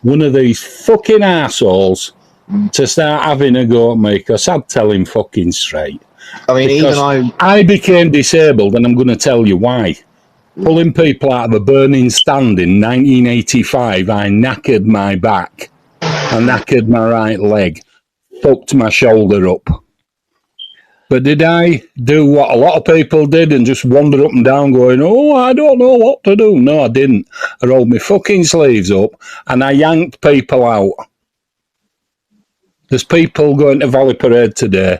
one of these fucking assholes to start having a go at me, because I'd tell him fucking straight. I mean, Because I became disabled, and I'm going to tell you why. Pulling people out of a burning stand in 1985, I knackered my back. I knackered my right leg. Fucked my shoulder up. But did I do what a lot of people did and just wander up and down going, oh, I don't know what to do? No, I didn't. I rolled my fucking sleeves up and I yanked people out. There's people going to Valley Parade today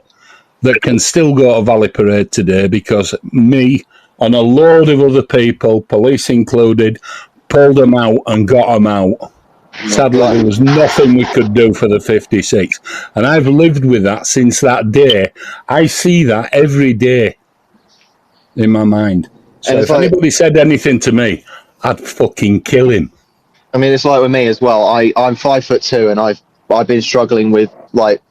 that can still go to Valley Parade today because me and a load of other people, police included, pulled them out and got them out. Sadly, there was nothing we could do for the 56. And I've lived with that since that day. I see that every day in my mind. So if anybody said anything to me, I'd fucking kill him. I mean, it's like with me as well. I'm 5'2", and I've been struggling with like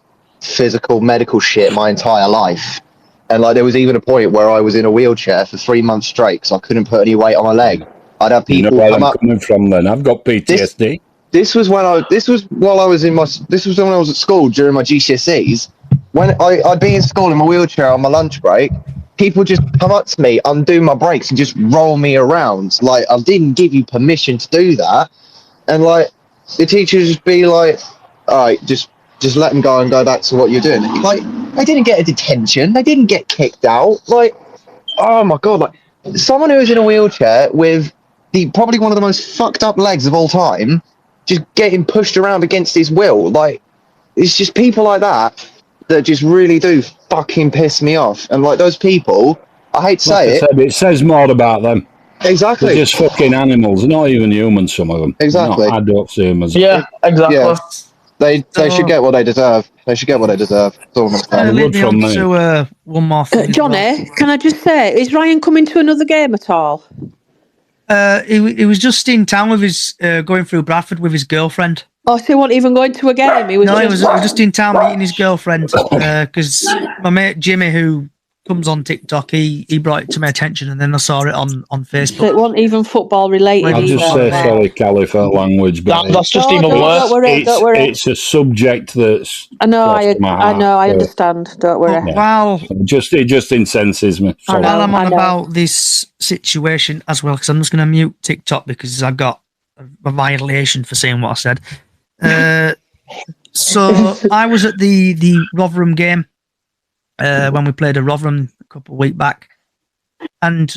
physical medical shit my entire life. And like there was even a point where I was in a wheelchair for 3 months straight because I couldn't put any weight on my leg. I'd have people you know where come I'm up. coming from then. I've got PTSD. This was when I was at school during my GCSEs. When I'd be in school in my wheelchair on my lunch break, people just come up to me, undo my brakes, and just roll me around. Like I didn't give you permission to do that, and like the teachers just be like, "All right, just let them go and go back to what you're doing." Like they didn't get a detention, they didn't get kicked out. Like, oh my god, like someone who is in a wheelchair with probably one of the most fucked up legs of all time, just getting pushed around against his will. Like, it's just people like that just really do fucking piss me off. And like those people, I hate to say it says more about them. Exactly. They're just fucking animals. They're not even humans, some of them. Exactly. I don't see them as... Yeah, exactly. Yeah. They should get what they deserve. They should get what they deserve. That's all I'm saying. Lead me on to one more thing. Johnny, can I just say, is Ryan coming to another game at all? He was just in town with his going through Bradford with his girlfriend. Oh, so he wasn't even going to a game? He was just in town meeting his girlfriend because my mate Jimmy, who comes on TikTok, he brought it to my attention, and then I saw it on Facebook. So it wasn't even football related. I'll just say sorry, Callie, for language, but that's just even worse. Don't worry. It's a subject that's... I know, I understand. Don't worry. Wow. It just incenses me. Sorry. While I'm on about this situation as well, because I'm just going to mute TikTok because I got a violation for saying what I said. So I was at the Rotherham game when we played a Rotherham a couple of weeks back, and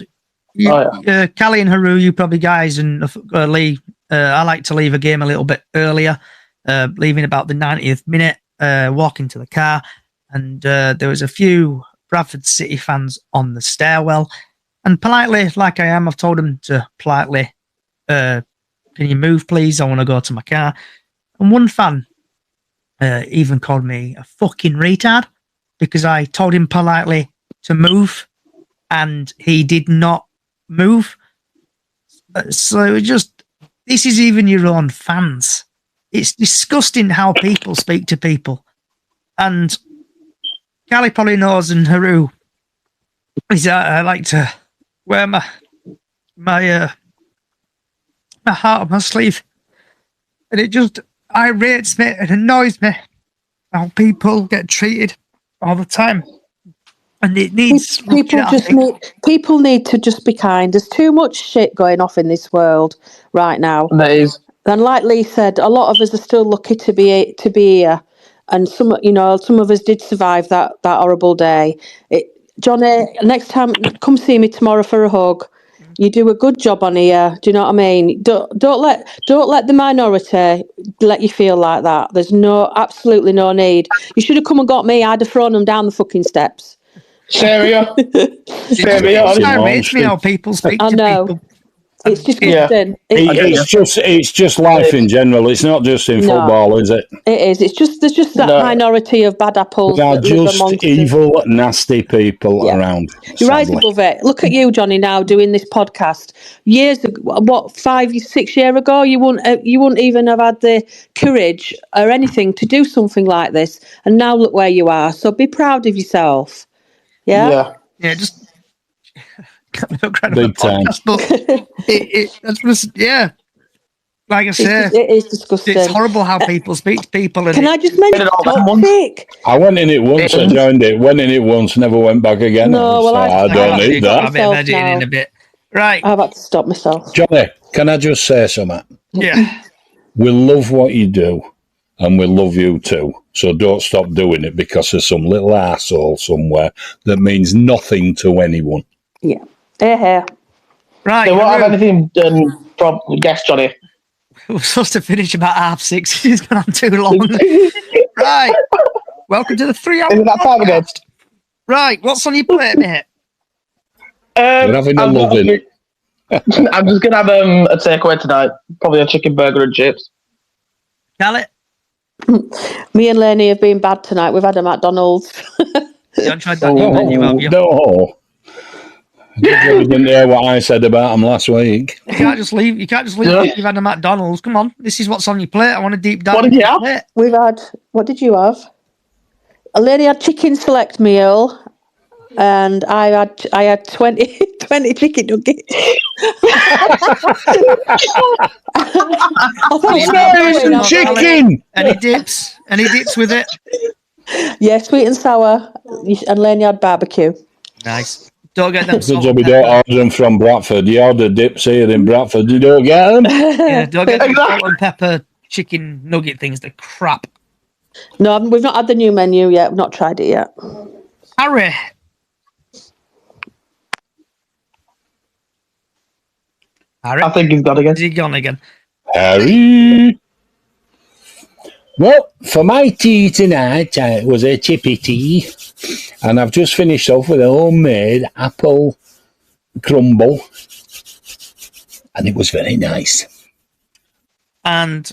Callie and Haru, you probably guys, and Lee, I like to leave a game a little bit earlier, leaving about the 90th minute, walking to the car, and there was a few Bradford City fans on the stairwell, and politely, like I am, I've told them to politely, can you move please, I want to go to my car. And one fan even called me a fucking retard because I told him politely to move and he did not move. So it just, this is even your own fans. It's disgusting how people speak to people. And Callie probably knows, and Haru, I like to wear my heart on my sleeve. And it just irates me and annoys me how people get treated all the time. And it needs people need to just be kind. There's too much shit going off in this world right now. There is. And like Lee said, a lot of us are still lucky to be here. And some of us did survive that horrible day. Johnny, next time, come see me tomorrow for a hug. You do a good job on here. Do you know what I mean? Don't let the minority let you feel like that. There's absolutely no need. You should have come and got me. I'd have thrown them down the fucking steps. It irritates me how people speak to people. It's disgusting. It's just life in general. It's not just in football, is it? It is. There's just that minority of bad apples There are that live just amongst evil, nasty people around. You rise above it. Look at you, Johnny, now doing this podcast. Years ago, 6 years ago, you wouldn't even have had the courage or anything to do something like this. And now look where you are. So be proud of yourself. Yeah. Yeah. Just Big time. Yeah. Like I said, it is disgusting. It's horrible how people speak to people. Can I just mention toxic? I went in it once. I joined it. Went in it once. Never went back again. No, well, I don't need that. A bit of editing in a bit. Right. I've had to stop myself. Johnny, can I just say something? Yeah. We love what you do, and we love you too. So don't stop doing it because of some little arsehole somewhere that means nothing to anyone. Yeah. Here. Right. They won't have anything done from guess, Johnny. We're supposed to finish about 6:30. It's gone on too long. Right. Welcome to the 3 hour podcast. Right. What's on your plate, mate? We're having a loving. I'm just going to have a takeaway tonight. Probably a chicken burger and chips. Call it. Me and Lenny have been bad tonight. We've had a McDonald's. You haven't tried that new menu, have you? No. You didn't hear what I said about them last week. You can't just leave. You've had a McDonald's. Come on. This is what's on your plate. I want a deep dive. What did you have? We've had... What did you have? Lenny had chicken select meal. And I had 20 chicken nuggets. Chicken. Any dips? Any dips with it? Yeah, sweet and sour. And Lenny had barbecue. Nice. Don't get them. Good job you don't order them from Bradford. You order dips here in Bradford. You don't get them. Yeah, don't get them salt and pepper chicken nugget things. They're crap. No, we've not had the new menu yet. We've not tried it yet. Harry. I think he's gone again. Is he gone again? Harry. Well, for my tea tonight, it was a chippy tea. And I've just finished off with a homemade apple crumble. And it was very nice. And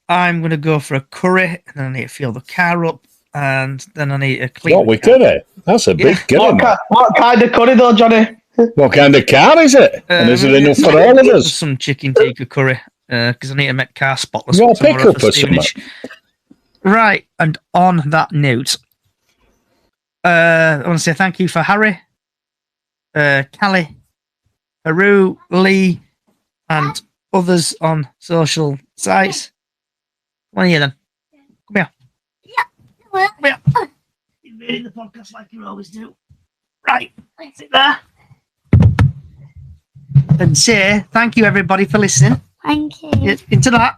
I'm going to go for a curry. And then I need to fill the car up. And then I need to clean What, we curry? That's a big curry. What kind of curry though, Johnny? What kind of car is it? And is it enough for all of us? Some chicken tikka curry. Because I need to make car spotless. Your pickup or something? Right, and on that note, I want to say thank you for Harry, Callie, Haru, Lee, and others on social sites. What are you then? Come here. Yeah. Come here. You're reading the podcast like you always do. Right, sit there. And say thank you everybody for listening. Thank you. Into that.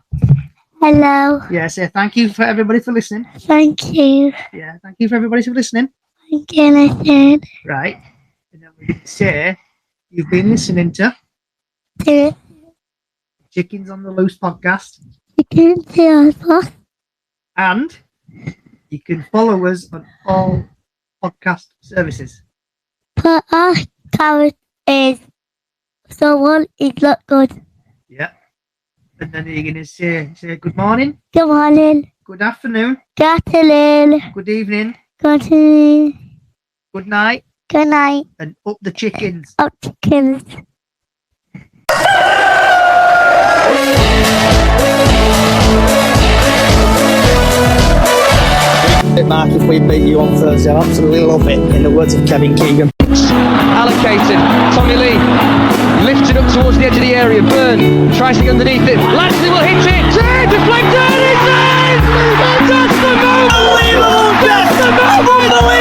Hello. Yeah, say thank you for everybody for listening. Thank you. Yeah, thank you for everybody for listening. Thank you, listen. Right. And then we say you've been listening to Chickens on the Loose podcast. Chicken Theatre. And you can follow us on all podcast services. But our carrot is someone is not good. Yeah. And then you're going to say good morning. Good morning. Good afternoon. Good afternoon. Good evening. Good evening. Good night. Good night. And up the chickens. Up chickens. Mark, if we beat you on Thursday, I absolutely love it. In the words of Kevin Keegan. Allocated. Tommy Lee lifted up towards the edge of the area. Byrne tries to get underneath it. Lashley will hit it. Deflected. It's in! And that's the moment! That's the moment!